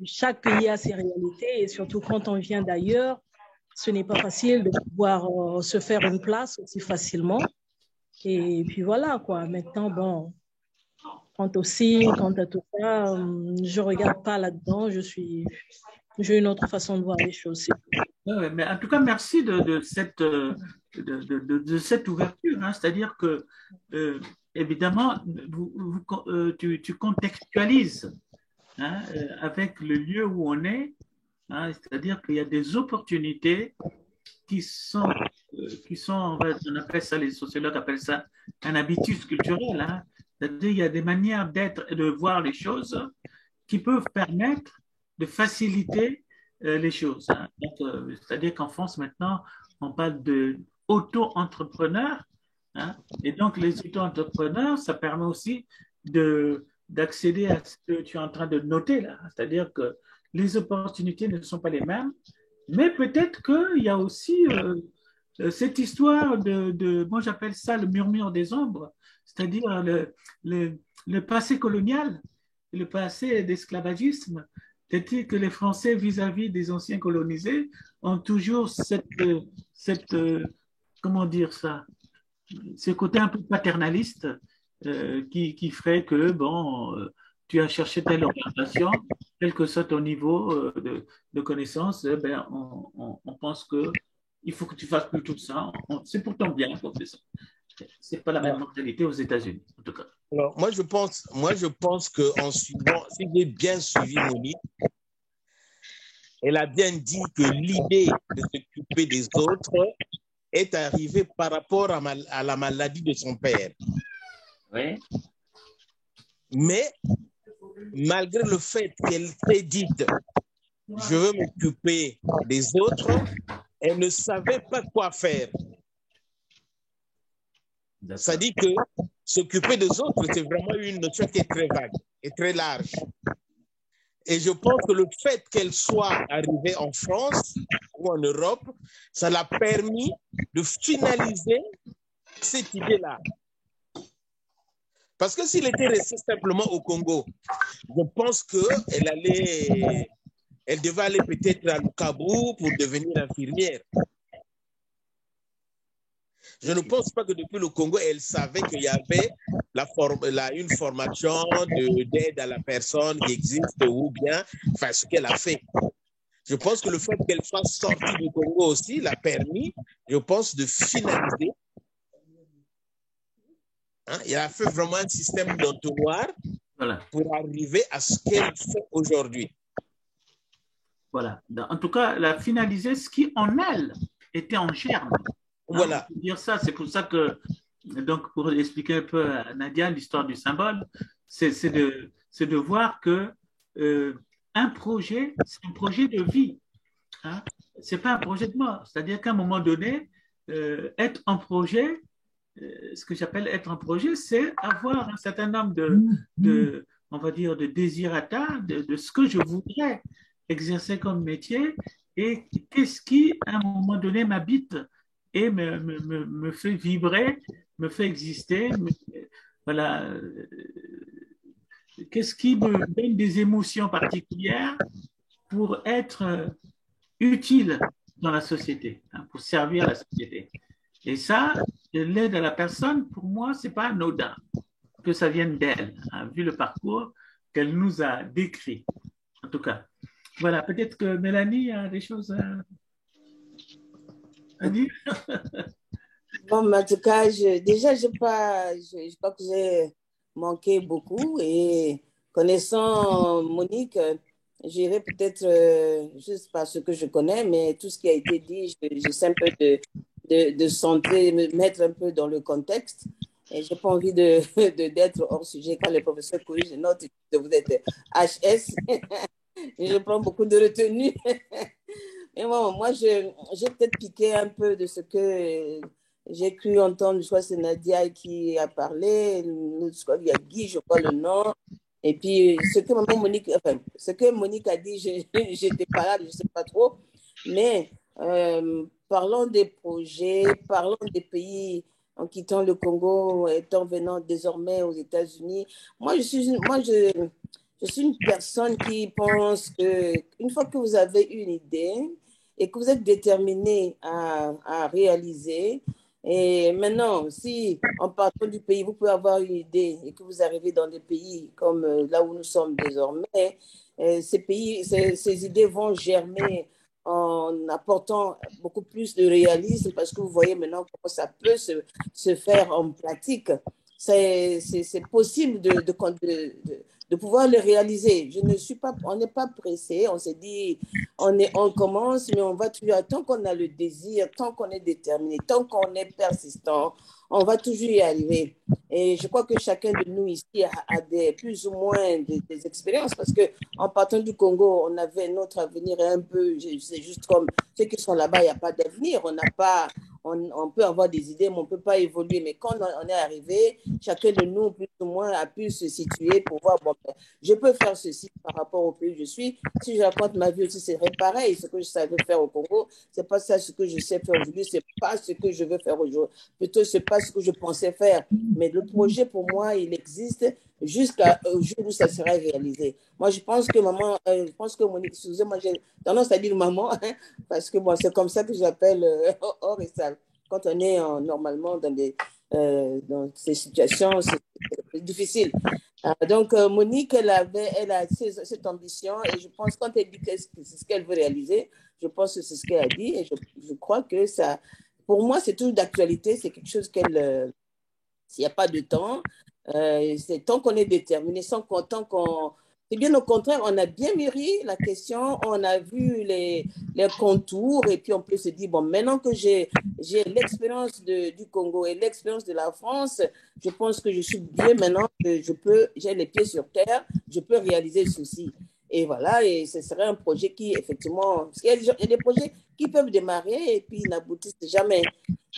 chaque pays a ses réalités et surtout quand on vient d'ailleurs, ce n'est pas facile de pouvoir se faire une place aussi facilement. Et puis voilà, quoi. Maintenant, bon, quant à tout ça, je ne regarde pas là-dedans. J'ai une autre façon de voir les choses. Ouais, mais en tout cas, merci de cette ouverture. Hein. C'est-à-dire que, évidemment, tu contextualises hein, avec le lieu où on est. Hein, c'est-à-dire qu'il y a des opportunités qui sont on appelle ça, les sociologues appellent ça un habitus culturel. Hein. C'est-à-dire qu'il y a des manières d'être et de voir les choses qui peuvent permettre de faciliter les choses. Hein. C'est-à-dire qu'en France, maintenant, on parle d'auto-entrepreneurs. Hein. Et donc, les auto-entrepreneurs, ça permet aussi d'accéder à ce que tu es en train de noter là. C'est-à-dire que les opportunités ne sont pas les mêmes, mais peut-être qu'il y a aussi cette histoire moi j'appelle ça le murmure des ombres, c'est-à-dire le passé colonial, le passé d'esclavagisme, c'est-à-dire que les Français vis-à-vis des anciens colonisés ont toujours comment dire ça, ce côté un peu paternaliste qui ferait que, bon, tu as cherché telle orientation, quel que soit ton niveau de connaissance, ben, on pense qu'il faut que tu fasses plus tout ça. C'est pour ton bien qu'on fait ça. Ce n'est pas la même mentalité aux États-Unis, en tout cas. Alors, moi, je pense qu'en suivant, si j'ai bien suivi Monique, elle a bien dit que l'idée de s'occuper des autres est arrivée par rapport à la maladie de son père. Oui. Mais malgré le fait qu'elle s'est dite « je veux m'occuper des autres », elle ne savait pas quoi faire. Ça dit que s'occuper des autres, c'est vraiment une notion qui est très vague et très large. Et je pense que le fait qu'elle soit arrivée en France ou en Europe, ça l'a permis de finaliser cette idée-là. Parce que s'il était resté simplement au Congo, je pense qu'elle devait aller peut-être à Lukabu pour devenir infirmière. Je ne pense pas que depuis le Congo, elle savait qu'il y avait une formation d'aide à la personne qui existe ou bien enfin, ce qu'elle a fait. Je pense que le fait qu'elle soit sortie du Congo aussi l'a permis, je pense, de finaliser. Hein, il a fait vraiment un système d'entonnoir pour arriver à ce qu'elle fait aujourd'hui. Voilà. En tout cas, elle a finalisé ce qui en elle était en germe. Voilà. On peut dire ça, c'est pour ça que, donc pour expliquer un peu à Nadia l'histoire du symbole, c'est de voir que un projet, c'est un projet de vie. Hein? Ce n'est pas un projet de mort. C'est-à-dire qu'à un moment donné, être en projet, ce que j'appelle être en projet, c'est avoir un certain nombre on va dire, de désirata, de ce que je voudrais exercer comme métier et qu'est-ce qui, à un moment donné, m'habite et me fait vibrer, me fait exister. Voilà. Qu'est-ce qui me donne des émotions particulières pour être utile dans la société, hein, pour servir la société. Et ça, l'aide à la personne, pour moi, ce n'est pas anodin que ça vienne d'elle, hein, vu le parcours qu'elle nous a décrit, en tout cas. Voilà, peut-être que Mélanie a des choses à dire. Bon, en tout cas, déjà, je crois que j'ai manqué beaucoup et connaissant Monique, j'irai peut-être juste par ce que je connais, mais tout ce qui a été dit, j'essaie un peu de centrer, me mettre un peu dans le contexte. Et je n'ai pas envie d'être hors sujet. Quand le professeur corrige, je note que vous êtes HS. Je prends beaucoup de retenue. Mais bon, moi, j'ai peut-être piqué un peu de ce que j'ai cru entendre. Je crois que c'est Nadia qui a parlé. Je crois qu'il y a Guy, je crois le nom. Et puis, ce que Monique a dit, j'étais pas là, je ne sais pas trop. Mais parlons des projets, parlons des pays en quittant le Congo, étant venant désormais aux États-Unis. Moi, je suis une personne qui pense qu'une fois que vous avez une idée et que vous êtes déterminé à réaliser, et maintenant, si en partant du pays, vous pouvez avoir une idée et que vous arrivez dans des pays comme là où nous sommes désormais, ces idées vont germer en apportant beaucoup plus de réalisme parce que vous voyez maintenant comment ça peut se faire en pratique. C'est possible de pouvoir le réaliser. On n'est pas pressé, on s'est dit, on commence, mais on va toujours, tant qu'on a le désir, tant qu'on est déterminé, tant qu'on est persistant, on va toujours y arriver. Et je crois que chacun de nous ici a plus ou moins des expériences parce qu'en partant du Congo, on avait notre avenir un peu, c'est juste comme ceux qui sont là-bas, il n'y a pas d'avenir, on peut avoir des idées, mais on ne peut pas évoluer. Mais quand on est arrivé, chacun de nous, plus ou moins, a pu se situer pour voir, bon, je peux faire ceci par rapport au pays où je suis. Si je raconte ma vie aussi, c'est pareil. Ce que je savais faire au Congo, ce n'est pas ça ce que je sais faire aujourd'hui, ce n'est pas ce que je veux faire aujourd'hui. Plutôt, ce n'est pas ce que je pensais faire. Mais le projet, pour moi, il existe jusqu'au jour où ça sera réalisé. Moi, je pense que Monique, excusez-moi, j'ai tendance à dire maman, hein, parce que bon, c'est comme ça que j'appelle hors et salle. Quand on est normalement dans ces situations, c'est difficile. Donc, Monique, elle a cette ambition et je pense quand elle dit que c'est ce qu'elle veut réaliser, je pense que c'est ce qu'elle a dit et je crois que ça, pour moi, c'est toujours d'actualité, c'est quelque chose s'il n'y a pas de temps, c'est tant qu'on est déterminé, tant qu'on C'est bien au contraire, on a bien mûri la question, on a vu les contours et puis on peut se dire, bon, maintenant que j'ai l'expérience du Congo et l'expérience de la France, je pense que je suis bien maintenant, que j'ai les pieds sur terre, je peux réaliser ceci. Et voilà, et ce serait un projet qui, effectivement, parce qu'il y a des projets qui peuvent démarrer et puis n'aboutissent jamais,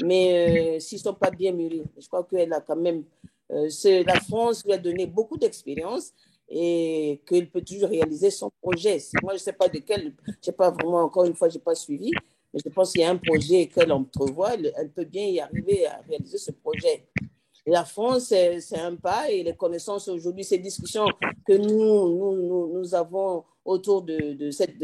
mais s'ils ne sont pas bien mûris. Je crois qu'elle a quand même, la France lui a donné beaucoup d'expérience et qu'il peut toujours réaliser son projet. Moi, je ne sais pas de quel, je ne sais pas vraiment, encore une fois, je n'ai pas suivi, mais je pense qu'il y a un projet qu'elle entrevoit, elle peut bien y arriver à réaliser ce projet. La France, c'est un pas et les connaissances aujourd'hui, ces discussions que nous avons autour de cette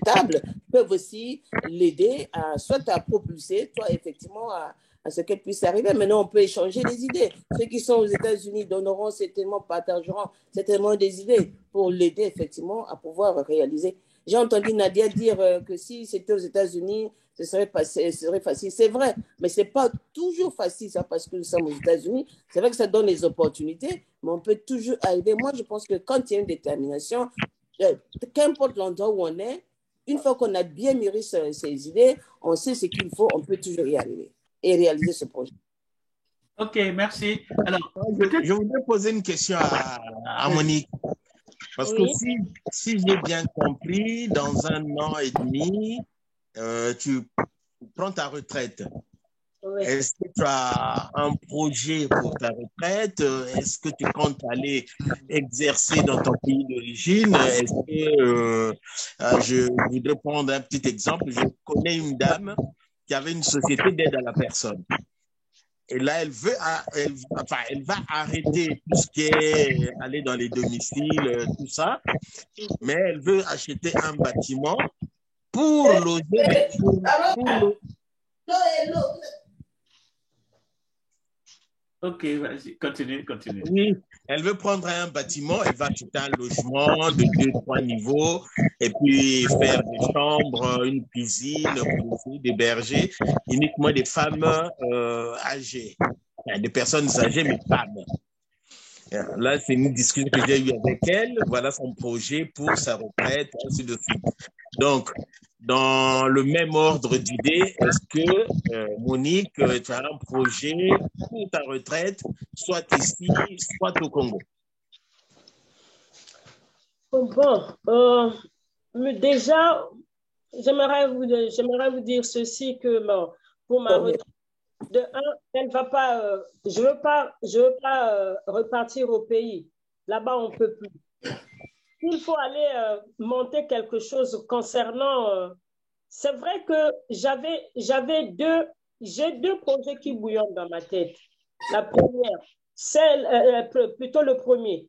table peuvent aussi l'aider soit à propulser, soit effectivement à ce qu'elle puisse arriver. Maintenant, on peut échanger des idées. Ceux qui sont aux États-Unis donneront certainement, partageront certainement des idées pour l'aider effectivement à pouvoir réaliser. J'ai entendu Nadia dire que si c'était aux États-Unis, ce serait facile. C'est vrai, mais ce n'est pas toujours facile, ça, parce que nous sommes aux États-Unis. C'est vrai que ça donne les opportunités, mais on peut toujours arriver. Moi, je pense que quand il y a une détermination, qu'importe l'endroit où on est, une fois qu'on a bien mûri ces idées, on sait ce qu'il faut, on peut toujours y arriver et réaliser ce projet. Ok, merci. Alors, je voudrais poser une question à Monique. Parce que si j'ai bien compris, dans 1 an et demi, tu prends ta retraite. Oui. Est-ce que tu as un projet pour ta retraite? Est-ce que tu comptes aller exercer dans ton pays d'origine? Est-ce que je voudrais prendre un petit exemple. Je connais une dame qui avait une société d'aide à la personne. Et là, elle va arrêter tout ce qui est aller dans les domiciles, tout ça, mais elle veut acheter un bâtiment pour loger. Ok, vas-y, continue. Oui, elle veut prendre un bâtiment, elle va acheter un logement de 2-3 niveaux et puis faire des chambres, une cuisine pour essayer d'héberger uniquement des femmes âgées, enfin, des personnes âgées mais femmes. Là, c'est une discussion que j'ai eue avec elle. Voilà son projet pour sa retraite, ainsi de suite. Donc, dans le même ordre d'idée, est-ce que, Monique, tu as un projet pour ta retraite, soit ici, soit au Congo? Bon, déjà, j'aimerais vous dire ceci, que bon, pour ma retraite, de un, elle va pas, je veux pas repartir au pays. Là-bas, on peut plus. Il faut aller monter quelque chose concernant. C'est vrai que j'ai deux projets qui bouillonnent dans ma tête. La première, plutôt le premier.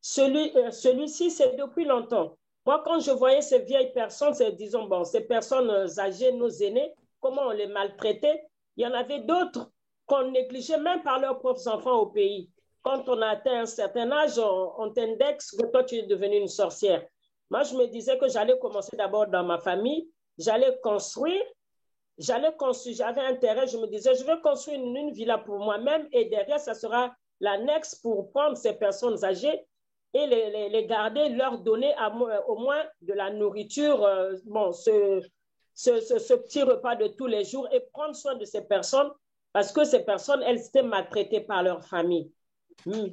Celui-ci, c'est depuis longtemps. Moi, quand je voyais ces vieilles personnes, disons, bon, ces personnes âgées, nos aînés, comment on les maltraitait, il y en avait d'autres qu'on négligeait même par leurs propres enfants au pays. Quand on a atteint un certain âge, on t'indexe que toi, tu es devenue une sorcière. Moi, je me disais que j'allais commencer d'abord dans ma famille, j'allais construire, j'avais intérêt, je me disais, je vais construire une villa pour moi-même et derrière, ça sera l'annexe pour prendre ces personnes âgées et les garder, leur donner au moins de la nourriture, ce petit repas de tous les jours et prendre soin de ces personnes parce que ces personnes, elles étaient maltraitées par leur famille.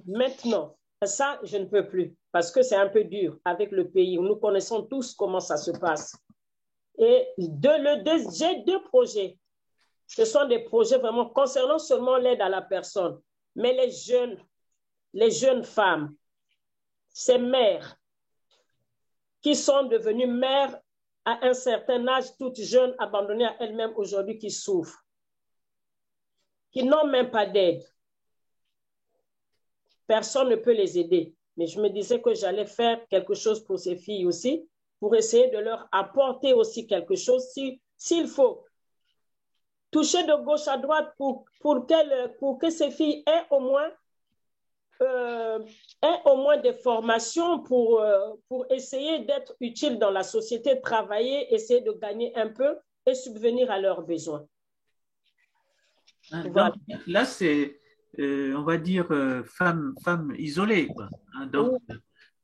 Maintenant, ça, je ne peux plus parce que c'est un peu dur avec le pays. Nous connaissons tous comment ça se passe. Et j'ai deux projets. Ce sont des projets vraiment concernant seulement l'aide à la personne. Mais les jeunes femmes, ces mères qui sont devenues mères à un certain âge, toutes jeunes, abandonnées à elles-mêmes aujourd'hui, qui souffrent, qui n'ont même pas d'aide. Personne ne peut les aider. Mais je me disais que j'allais faire quelque chose pour ces filles aussi, pour essayer de leur apporter aussi quelque chose, s'il faut. Toucher de gauche à droite pour que ces filles aient au moins des formations pour essayer d'être utiles dans la société, travailler, essayer de gagner un peu et subvenir à leurs besoins. Voilà. Donc, là, on va dire, femme isolée, quoi. Hein, donc,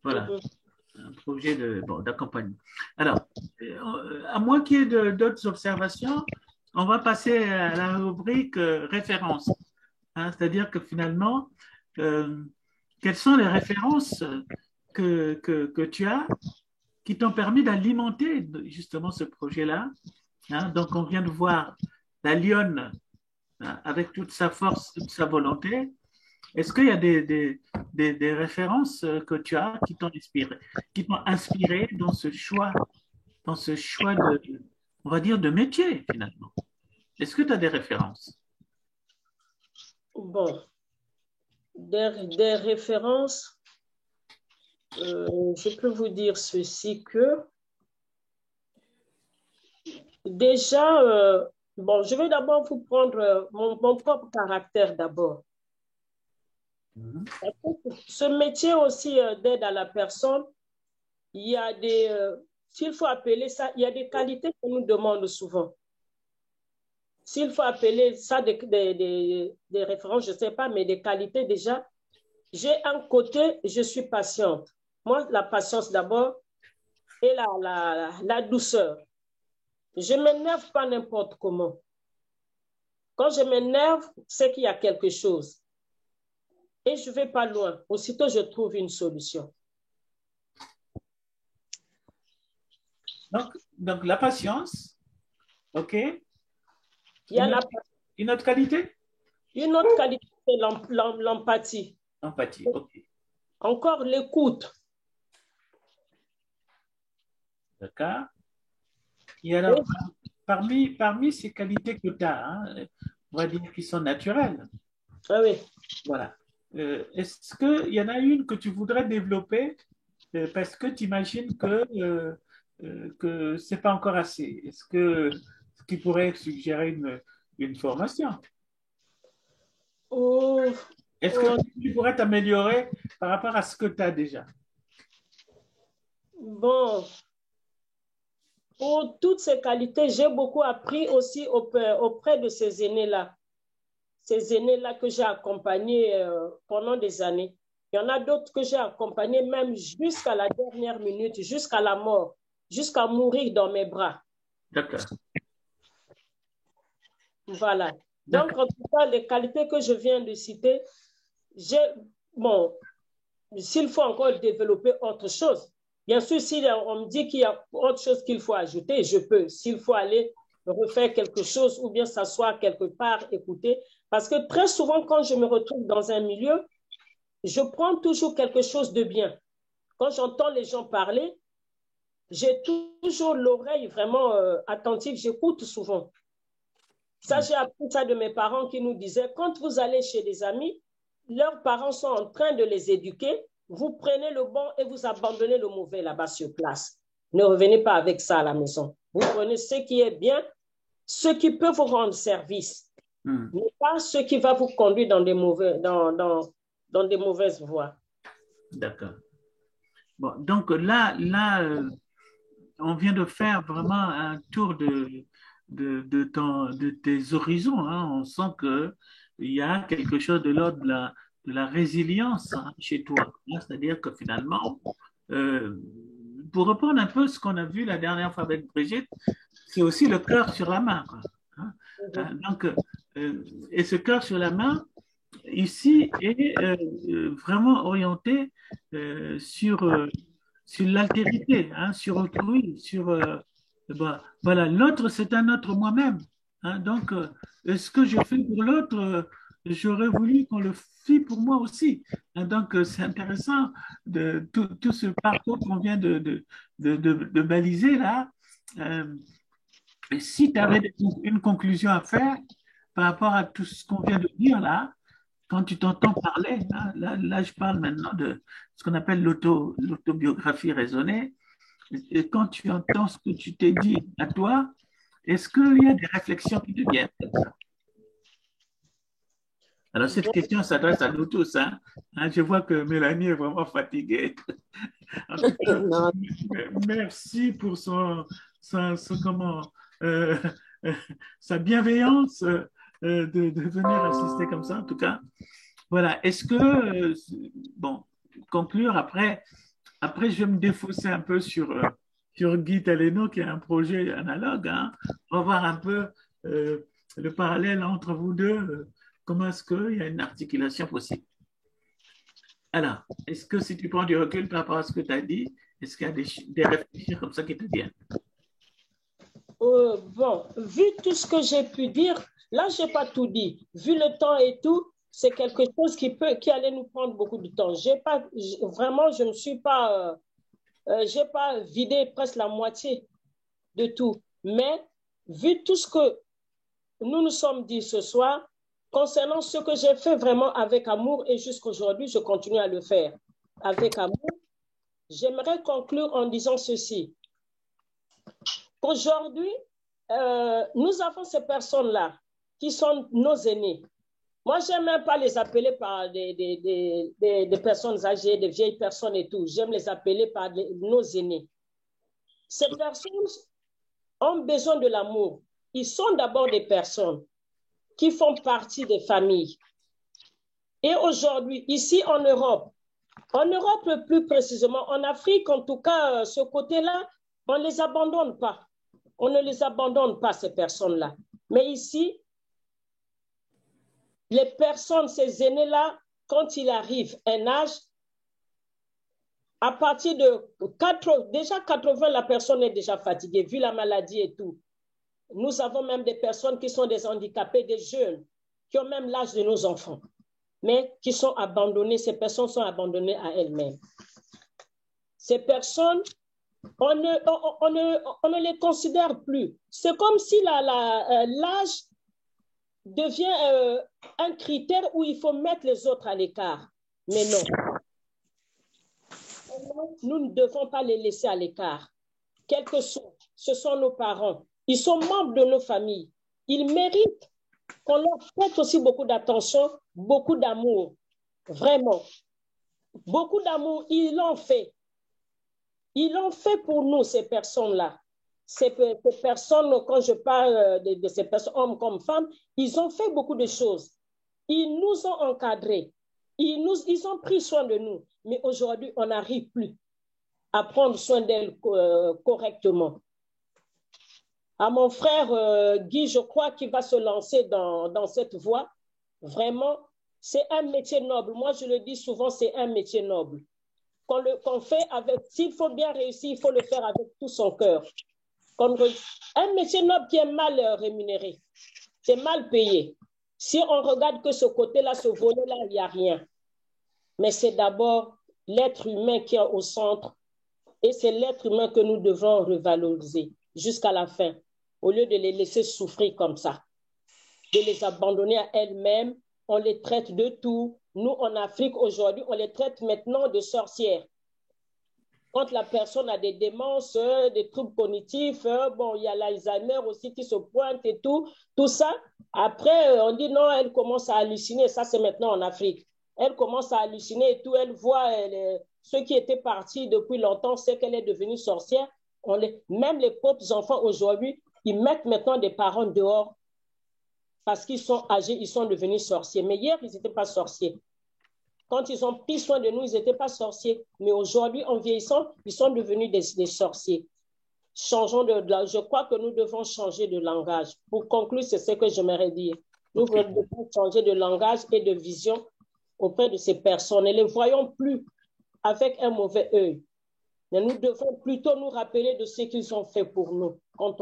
voilà, un projet d'accompagnement. Alors, à moins qu'il y ait d'autres observations, on va passer à la rubrique références. Hein, c'est-à-dire que finalement, quelles sont les références que tu as qui t'ont permis d'alimenter justement ce projet-là. Hein? Donc, on vient de voir la lionne hein, avec toute sa force, toute sa volonté. Est-ce qu'il y a des références que tu as qui t'ont inspiré dans ce choix de, on va dire, de métier finalement? Est-ce que tu as des références? Bon, des références, je peux vous dire ceci que déjà, bon, je vais d'abord vous prendre mon propre caractère d'abord. Ce métier aussi d'aide à la personne, il y a s'il faut appeler ça, il y a des qualités qu'on nous demande souvent. S'il faut appeler ça des références, je ne sais pas, mais des qualités déjà, j'ai un côté, je suis patiente. Moi, la patience d'abord et la douceur. Je ne m'énerve pas n'importe comment. Quand je m'énerve, c'est qu'il y a quelque chose. Et je ne vais pas loin. Aussitôt, je trouve une solution. Donc la patience, OK. Il y a une autre qualité? Une autre qualité, c'est l'empathie. Empathie, OK. Encore l'écoute. D'accord. Et alors, parmi ces qualités que tu as, hein, on va dire qui sont naturelles. Ah oui. Voilà. Est-ce qu'il y en a une que tu voudrais développer parce que tu imagines que ce n'est pas encore assez? Est-ce que tu pourrais suggérer une formation? Est-ce que tu pourrais t'améliorer par rapport à ce que tu as déjà? Bon, pour toutes ces qualités, j'ai beaucoup appris aussi auprès de ces aînés-là. Ces aînés-là que j'ai accompagnés pendant des années. Il y en a d'autres que j'ai accompagnés même jusqu'à la dernière minute, jusqu'à la mort, jusqu'à mourir dans mes bras. D'accord. Voilà. Donc, en tout cas, les qualités que je viens de citer, bon, s'il faut encore développer autre chose, bien sûr, si on me dit qu'il y a autre chose qu'il faut ajouter, je peux. S'il faut aller refaire quelque chose ou bien s'asseoir quelque part, écouter. Parce que très souvent, quand je me retrouve dans un milieu, je prends toujours quelque chose de bien. Quand j'entends les gens parler, j'ai toujours l'oreille vraiment attentive, j'écoute souvent. Ça, j'ai appris ça de mes parents qui nous disaient, quand vous allez chez des amis, leurs parents sont en train de les éduquer, vous prenez le bon et vous abandonnez le mauvais là-bas sur place. Ne revenez pas avec ça à la maison. Vous prenez ce qui est bien, ce qui peut vous rendre service, mais pas ce qui va vous conduire dans des mauvaises voies. D'accord. Bon, donc là on vient de faire vraiment un tour de tes horizons. Hein. On sent qu'il y a quelque chose de l'ordre de la résilience hein, chez toi. Hein. C'est-à-dire que finalement, pour reprendre un peu ce qu'on a vu la dernière fois avec Brigitte, c'est aussi le cœur sur la main. Quoi. Hein. Donc, et ce cœur sur la main, ici, est vraiment orienté sur l'altérité, hein, sur autrui, voilà, l'autre, c'est un autre moi-même. Hein, donc, ce que je fais pour l'autre, j'aurais voulu qu'on le fît pour moi aussi. Hein, donc, c'est intéressant de tout ce parcours qu'on vient de baliser là. Et si tu avais une conclusion à faire par rapport à tout ce qu'on vient de dire là, quand tu t'entends parler, hein, là, je parle maintenant de ce qu'on appelle l'autobiographie raisonnée, et quand tu entends ce que tu t'es dit à toi, est-ce qu'il y a des réflexions qui te viennent comme ça? Alors, cette question s'adresse à nous tous. Hein. Je vois que Mélanie est vraiment fatiguée. En tout cas, merci pour sa bienveillance de venir assister comme ça, en tout cas. voilà, est-ce que, bon, conclure, après, je vais me défausser un peu sur Guy Taleno, qui a un projet analogue, hein. On va voir un peu le parallèle entre vous deux, comment est-ce qu'il y a une articulation possible. Alors, est-ce que si tu prends du recul par rapport à ce que tu as dit, est-ce qu'il y a des réflexions comme ça qui te viennent? Bon, vu tout ce que j'ai pu dire, là, je n'ai pas tout dit. Vu le temps et tout, c'est quelque chose qui allait nous prendre beaucoup de temps. Vraiment, je ne suis pas, j'ai pas vidé presque la moitié de tout. Mais vu tout ce que nous nous sommes dit ce soir, concernant ce que j'ai fait vraiment avec amour et jusqu'aujourd'hui, je continue à le faire avec amour, j'aimerais conclure en disant ceci. Aujourd'hui, nous avons ces personnes-là qui sont nos aînés. Moi, je n'aime même pas les appeler par des personnes âgées, des vieilles personnes et tout. J'aime les appeler par nos aînés. Ces personnes ont besoin de l'amour. Ils sont d'abord des personnes qui font partie des familles. Et aujourd'hui, ici en Europe plus précisément, en Afrique, en tout cas, ce côté-là, on ne les abandonne pas. On ne les abandonne pas, ces personnes-là. Mais ici, les personnes, ces aînés-là, quand il arrive un âge, à partir de 80, la personne est déjà fatiguée, vu la maladie et tout. Nous avons même des personnes qui sont des handicapés, des jeunes, qui ont même l'âge de nos enfants, mais qui sont abandonnées, ces personnes sont abandonnées à elles-mêmes. Ces personnes, on ne les considère plus. C'est comme si l'âge devient un critère où il faut mettre les autres à l'écart. Mais non. Nous ne devons pas les laisser à l'écart. Quels que soient, ce sont nos parents. Ils sont membres de nos familles. Ils méritent qu'on leur prête aussi beaucoup d'attention, beaucoup d'amour. Vraiment. Beaucoup d'amour, ils l'ont fait. Ils l'ont fait pour nous, ces personnes-là. Ces personnes, quand je parle de ces personnes, hommes comme femmes, ils ont fait beaucoup de choses. Ils nous ont encadrés. Ils ont pris soin de nous. Mais aujourd'hui, on n'arrive plus à prendre soin d'elles correctement. À mon frère Guy, je crois qu'il va se lancer dans cette voie. Vraiment, c'est un métier noble. Moi, je le dis souvent, c'est un métier noble. Qu'on fait avec, s'il faut bien réussir, il faut le faire avec tout son cœur. Un métier noble qui est mal rémunéré, c'est mal payé. Si on regarde que ce côté-là, ce volet-là, il n'y a rien. Mais c'est d'abord l'être humain qui est au centre et c'est l'être humain que nous devons revaloriser jusqu'à la fin, au lieu de les laisser souffrir comme ça, de les abandonner à elles-mêmes. On les traite de tout. Nous, en Afrique, aujourd'hui, on les traite maintenant de sorcières. Quand la personne a des démences, des troubles cognitifs, bon, il y a l'Alzheimer aussi qui se pointe et tout ça. Après, on dit non, elle commence à halluciner. Ça, c'est maintenant en Afrique. Elle commence à halluciner et tout. Elle voit ceux qui étaient partis depuis longtemps, c'est qu'elle est devenue sorcière. Même les propres enfants aujourd'hui, ils mettent maintenant des parents dehors parce qu'ils sont âgés, ils sont devenus sorciers. Mais hier, ils n'étaient pas sorciers. Quand ils ont pris soin de nous, ils n'étaient pas sorciers. Mais aujourd'hui, en vieillissant, ils sont devenus des sorciers. Changeons je crois que nous devons changer de langage. Pour conclure, c'est ce que j'aimerais dire. Nous devons changer de langage et de vision auprès de ces personnes. Ne les voyons plus avec un mauvais œil. Mais nous devons plutôt nous rappeler de ce qu'ils ont fait pour nous quand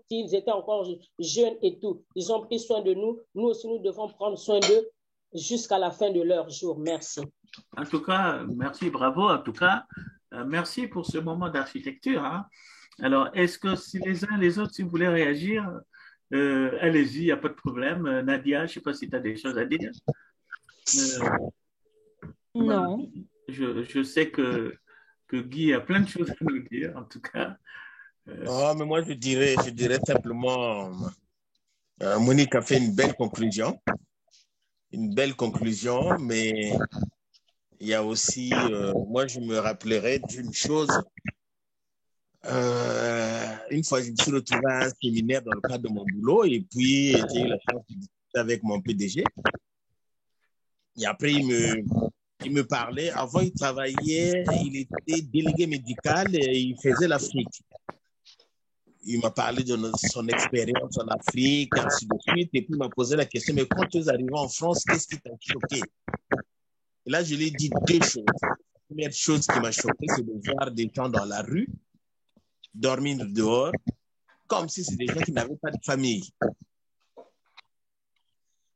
ils étaient encore jeunes et tout. Ils ont pris soin de nous. Nous aussi, nous devons prendre soin d'eux jusqu'à la fin de leur jour. Merci. En tout cas, merci, bravo. En tout cas, merci pour ce moment d'architecture. Hein. Alors, est-ce que si les uns et les autres, si vous voulez réagir, allez-y, il n'y a pas de problème. Nadia, je ne sais pas si tu as des choses à dire. Non. Voilà. Je sais que Guy a plein de choses à nous dire, en tout cas. Oh, mais moi, je dirais simplement, Monique a fait une belle conclusion. Une belle conclusion, mais il y a aussi, moi, je me rappellerai d'une chose. Une fois, je me suis retrouvé à un séminaire dans le cadre de mon boulot et puis j'ai eu la chance de discuter avec mon PDG. Et après, il me parlait. Avant, il travaillait, il était délégué médical et il faisait l'Afrique. Il m'a parlé de son expérience en Afrique, ainsi de suite. Et puis, il m'a posé la question, mais quand tu es arrivé en France, qu'est-ce qui t'a choqué? Et là, je lui ai dit deux choses. La première chose qui m'a choqué, c'est de voir des gens dans la rue, dormir dehors, comme si c'est des gens qui n'avaient pas de famille.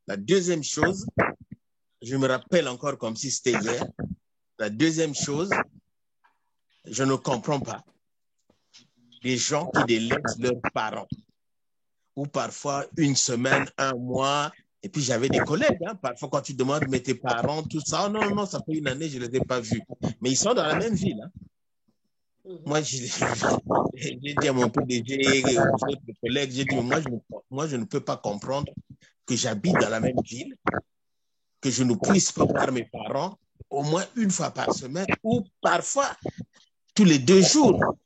La deuxième chose, je me rappelle encore comme si c'était hier, la deuxième chose, je ne comprends pas. Des gens qui délaissent leurs parents, ou parfois une semaine, un mois, et puis j'avais des collègues, hein, parfois quand tu demandes, mais tes parents, tout ça, oh, non, non, ça fait une année, je ne les ai pas vus. Mais ils sont dans la même ville. Hein. Moi, j'ai dit à mon PDG, aux autres collègues, j'ai dit, moi, je ne peux pas comprendre que j'habite dans la même ville, que je ne puisse pas voir mes parents au moins une fois par semaine, ou parfois tous les 2 jours.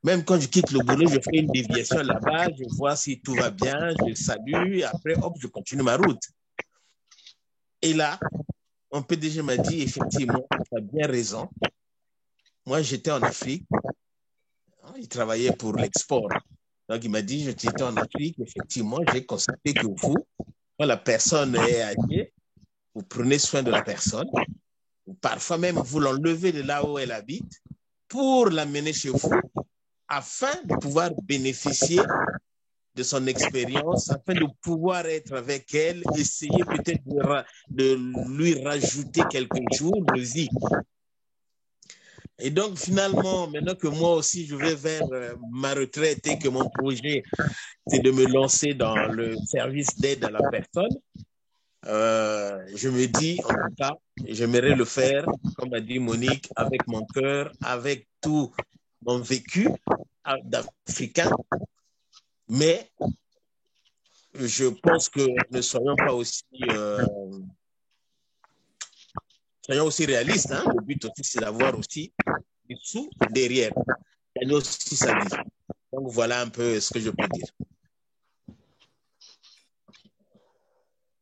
Même quand je quitte le boulot, je fais une déviation là-bas, je vois si tout va bien, je salue, et après, hop, je continue ma route. Et là, mon PDG m'a dit, effectivement, tu as bien raison. Moi, j'étais en Afrique, il travaillait pour l'export. Donc, il m'a dit, j'étais en Afrique, effectivement, j'ai constaté que vous, quand la personne est âgée, vous prenez soin de la personne, ou parfois même vous l'enlevez de là où elle habite pour l'amener chez vous, afin de pouvoir bénéficier de son expérience, afin de pouvoir être avec elle, essayer peut-être de lui rajouter quelques jours de vie. Et donc, finalement, maintenant que moi aussi, je vais vers ma retraite et que mon projet, c'est de me lancer dans le service d'aide à la personne, je me dis, en tout cas, j'aimerais le faire, comme a dit Monique, avec mon cœur, avec tout mon vécu d'Africain, mais je pense que ne soyons pas aussi, soyons aussi réalistes. Hein? Le but aussi, c'est d'avoir aussi des sous derrière, gagner aussi sa vie. Donc voilà un peu ce que je peux dire.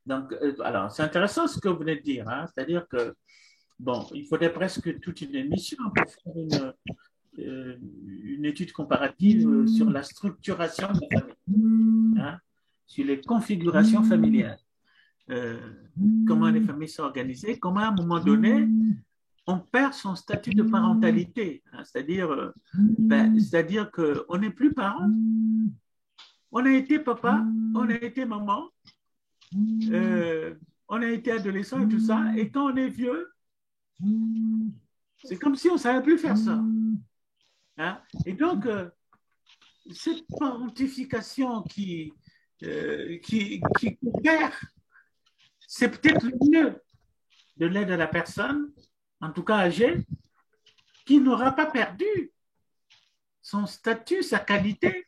Donc, alors, c'est intéressant ce que vous venez de dire, hein? C'est-à-dire que, bon, il faudrait presque toute une émission pour faire une étude comparative sur la structuration de la famille, hein? Sur les configurations familiales, comment les familles sont organisées, comment à un moment donné, on perd son statut de parentalité, hein? C'est-à-dire qu'on n'est plus parent, on a été papa, on a été maman, on a été adolescent et tout ça, et quand on est vieux, c'est comme si on ne savait plus faire ça. Hein? Et donc, cette parentification qui perd, c'est peut-être le mieux de l'aide à la personne, en tout cas âgée, qui n'aura pas perdu son statut, sa qualité,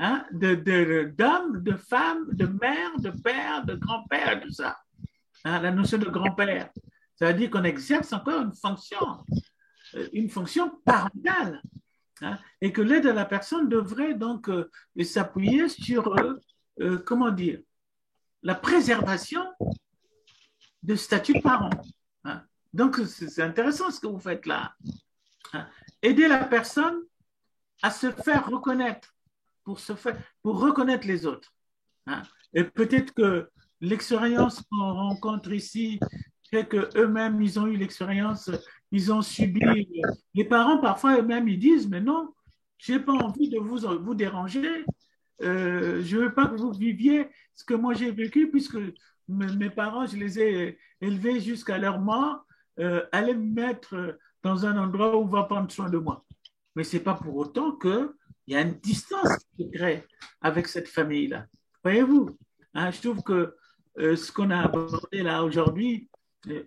hein, d'homme, de femme, de mère, de père, de grand-père, tout ça. Hein, la notion de grand-père, ça veut dire qu'on exerce encore une fonction parentale, hein, et que l'aide à la personne devrait donc s'appuyer sur, comment dire, la préservation de statut de parent. Hein. Donc, c'est intéressant ce que vous faites là. Hein. Aider la personne à se faire reconnaître, pour reconnaître les autres. Hein. Et peut-être que l'expérience qu'on rencontre ici fait qu'eux-mêmes, ils ont eu l'expérience, ils ont subi. Les parents, parfois, eux-mêmes, ils disent, mais non, je n'ai pas envie de vous déranger. Je ne veux pas que vous viviez ce que moi j'ai vécu, puisque mes parents, je les ai élevés jusqu'à leur mort, allaient me mettre dans un endroit où on va prendre soin de moi. Mais ce n'est pas pour autant qu'il y a une distance qui se crée avec cette famille-là. Voyez-vous, hein, je trouve que ce qu'on a abordé là aujourd'hui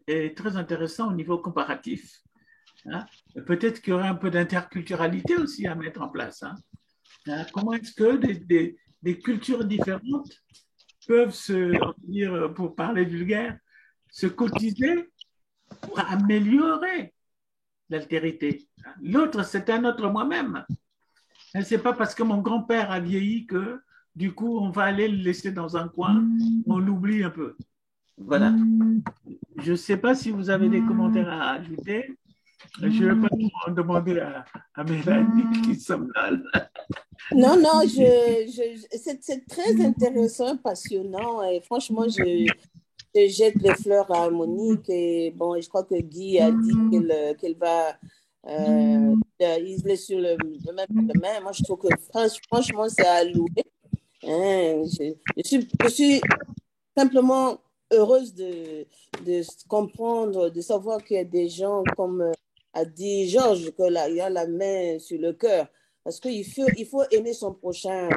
est très intéressant au niveau comparatif. Hein. Peut-être qu'il y aurait un peu d'interculturalité aussi à mettre en place. Hein. Hein, comment est-ce que des cultures différentes peuvent pour parler vulgaire, se cotiser pour améliorer l'altérité. L'autre, c'est un autre moi-même. Ce n'est pas parce que mon grand-père a vieilli que, du coup, on va aller le laisser dans un coin, on l'oublie un peu. Voilà. Je ne sais pas si vous avez des commentaires à ajouter. Je ne vais pas trop demander à Mélanie qui sommes là. Non, non, c'est très intéressant, passionnant. Et franchement, je jette les fleurs à Monique. Et bon, je crois que Guy a dit qu'elle va. Il est sur le même chemin. Moi, je trouve que franchement, c'est à louer. Hein, je suis simplement heureuse de comprendre, de savoir qu'il y a des gens, comme a dit Georges, qu'il y a la main sur le cœur. Parce il faut aimer son prochain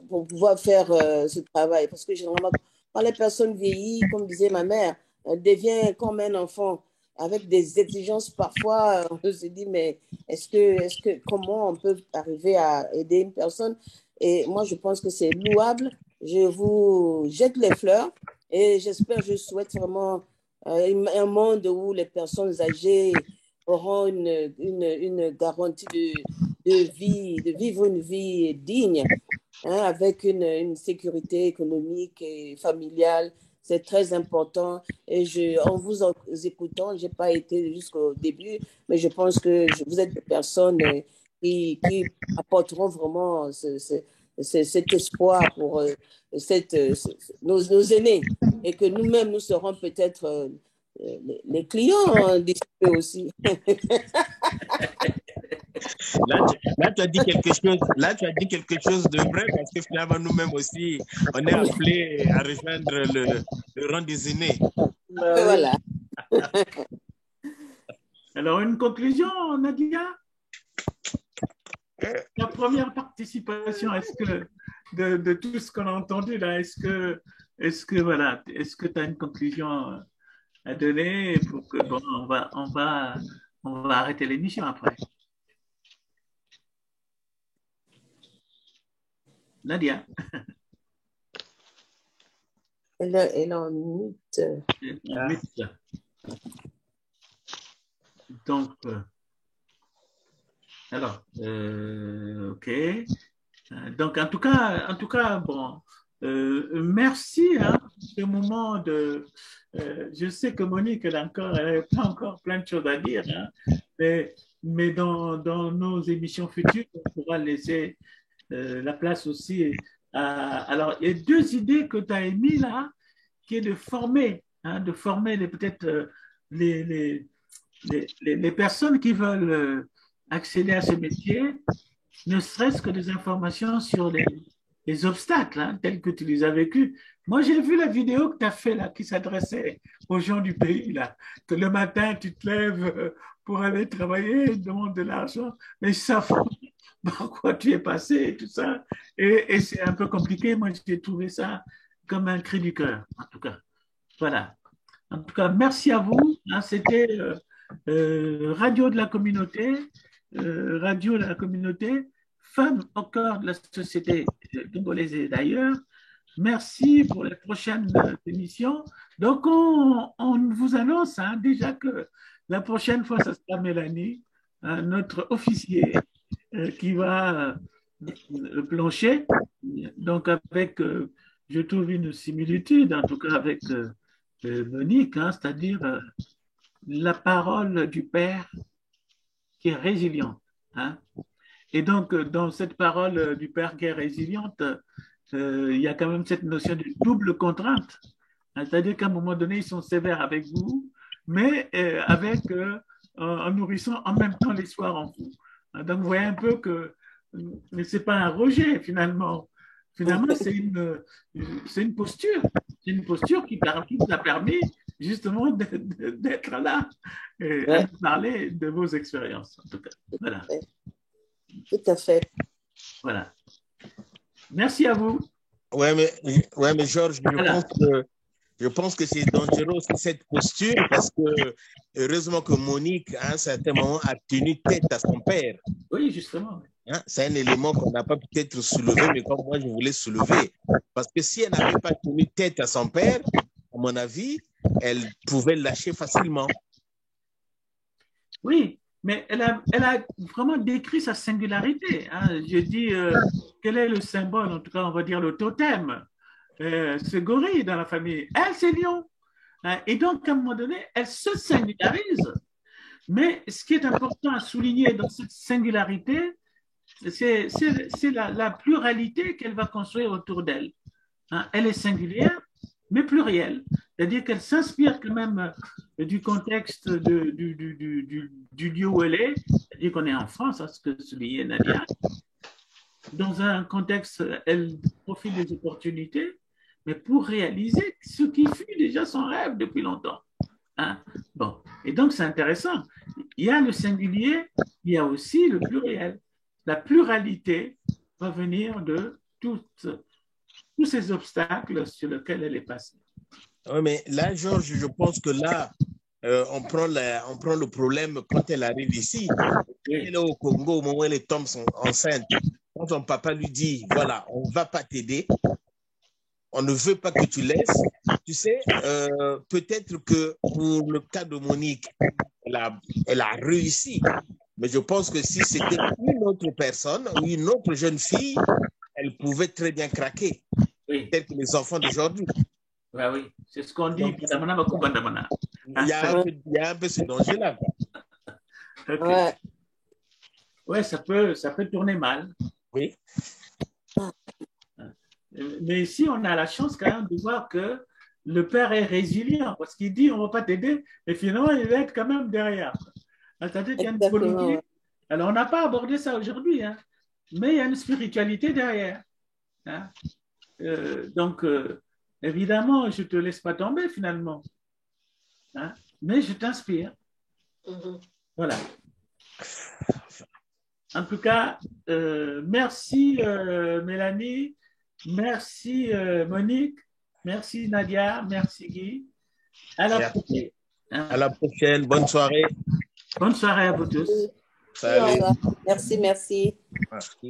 pour pouvoir faire ce travail. Parce que généralement, quand les personnes vieillissent, comme disait ma mère, elles deviennent comme un enfant, avec des exigences parfois. On se dit, mais comment on peut arriver à aider une personne? Et moi, je pense que c'est louable. Je vous jette les fleurs et je souhaite vraiment un monde où les personnes âgées auront une garantie de vie, de vivre une vie digne, hein, avec une sécurité économique et familiale. C'est très important. Et en vous écoutant, je n'ai pas été jusqu'au début, mais je pense que vous êtes des personnes qui apporteront vraiment cet espoir pour nos aînés et que nous-mêmes, nous serons peut-être les clients d'ici peu aussi. Là, tu as dit quelque chose de vrai parce que finalement, nous-mêmes aussi, on est appelés à rejoindre le rang des aînés. Voilà. Alors, une conclusion, Nadia? La première participation, de tout ce qu'on a entendu là, est-ce que tu as une conclusion à donner pour que, bon, on va arrêter l'émission après. Nadia. Elle est en mute. Donc, alors, ok. Donc, en tout cas, bon, merci. Hein, ce moment je sais que Monique, elle a encore plein de choses à dire, hein, mais dans nos émissions futures, on pourra laisser la place aussi. Alors, il y a deux idées que tu as émises là, qui est de former peut-être les personnes qui veulent accéder à ce métier, ne serait-ce que des informations sur les obstacles, hein, tels que tu les as vécus. Moi, j'ai vu la vidéo que tu as fait là, qui s'adressait aux gens du pays. Là. Que le matin, tu te lèves pour aller travailler, ils demandent de l'argent, mais ils savent par quoi tu es passé et tout ça. Et c'est un peu compliqué. Moi, j'ai trouvé ça comme un cri du cœur, en tout cas. Voilà. En tout cas, merci à vous. Hein, c'était Radio de la communauté, femmes au cœur de la société congolaise et d'ailleurs. Merci pour les prochaines émissions. Donc, on vous annonce hein, déjà que la prochaine fois, ce sera Mélanie, notre officier, qui va plancher. Donc, je trouve une similitude, en tout cas avec Monique, hein, c'est-à-dire la parole du Père qui est résiliente. Hein. Et donc, dans cette parole du Père qui est résiliente, il y a quand même cette notion de double contrainte. Hein, c'est-à-dire qu'à un moment donné, ils sont sévères avec vous, mais en nourrissant en même temps l'espoir en vous. Hein, donc, vous voyez un peu que ce n'est pas un rejet, finalement. Finalement, c'est une posture. C'est une posture qui vous a permis justement d'être là et à nous parler de vos expériences, en tout cas. Voilà. Tout à fait. Voilà. Merci à vous. Ouais, mais Georges, je pense que c'est dangereux aussi cette posture parce que heureusement que Monique, à un certain moment, a tenu tête à son père. Oui, justement. Hein, c'est un élément qu'on n'a pas peut-être soulevé, mais comme moi, je voulais soulever. Parce que si elle n'avait pas tenu tête à son père, à mon avis, elle pouvait lâcher facilement. Oui, mais elle a vraiment décrit sa singularité. Hein. Je dis, quel est le symbole, en tout cas, on va dire le totem ce gorille dans la famille. Elle, c'est lion. Hein. Et donc, à un moment donné, elle se singularise. Mais ce qui est important à souligner dans cette singularité, c'est la pluralité qu'elle va construire autour d'elle. Hein. Elle est singulière, mais plurielle. C'est-à-dire qu'elle s'inspire quand même du contexte du lieu où elle est. C'est-à-dire qu'on est en France, à ce que soulignait Nadia. Dans un contexte, elle profite des opportunités, mais pour réaliser ce qui fut déjà son rêve depuis longtemps. Hein? Bon. Et donc, c'est intéressant. Il y a le singulier, il y a aussi le pluriel. La pluralité va venir de tous ces obstacles sur lesquels elle est passée. Oui, mais là, Georges, je pense que là, on prend le problème quand elle arrive ici. Elle est au Congo, au moment où elle tombe enceinte. Quand son papa lui dit, voilà, on ne va pas t'aider, on ne veut pas que tu laisses. Tu sais, peut-être que pour le cas de Monique, elle a réussi. Mais je pense que si c'était une autre personne ou une autre jeune fille, elle pouvait très bien craquer. Oui. Tel que les enfants d'aujourd'hui. Ben oui, c'est ce qu'on dit. Donc, il y a un peu ce danger-là. Okay. Ouais. Ouais, ça peut tourner mal. Oui. Mais ici, on a la chance quand même de voir que le père est résilient parce qu'il dit on ne va pas t'aider, mais finalement, il va être quand même derrière. C'est-à-dire qu'il y a une politique. Alors, on n'a pas abordé ça aujourd'hui, hein, mais il y a une spiritualité derrière. Hein. Donc, évidemment, je ne te laisse pas tomber finalement, hein, mais je t'inspire. Voilà. En tout cas, merci Mélanie, merci Monique, merci Nadia, merci Guy. À la prochaine. À la prochaine. Bonne soirée. Bonne soirée à vous tous. Salut. Merci, merci. Merci.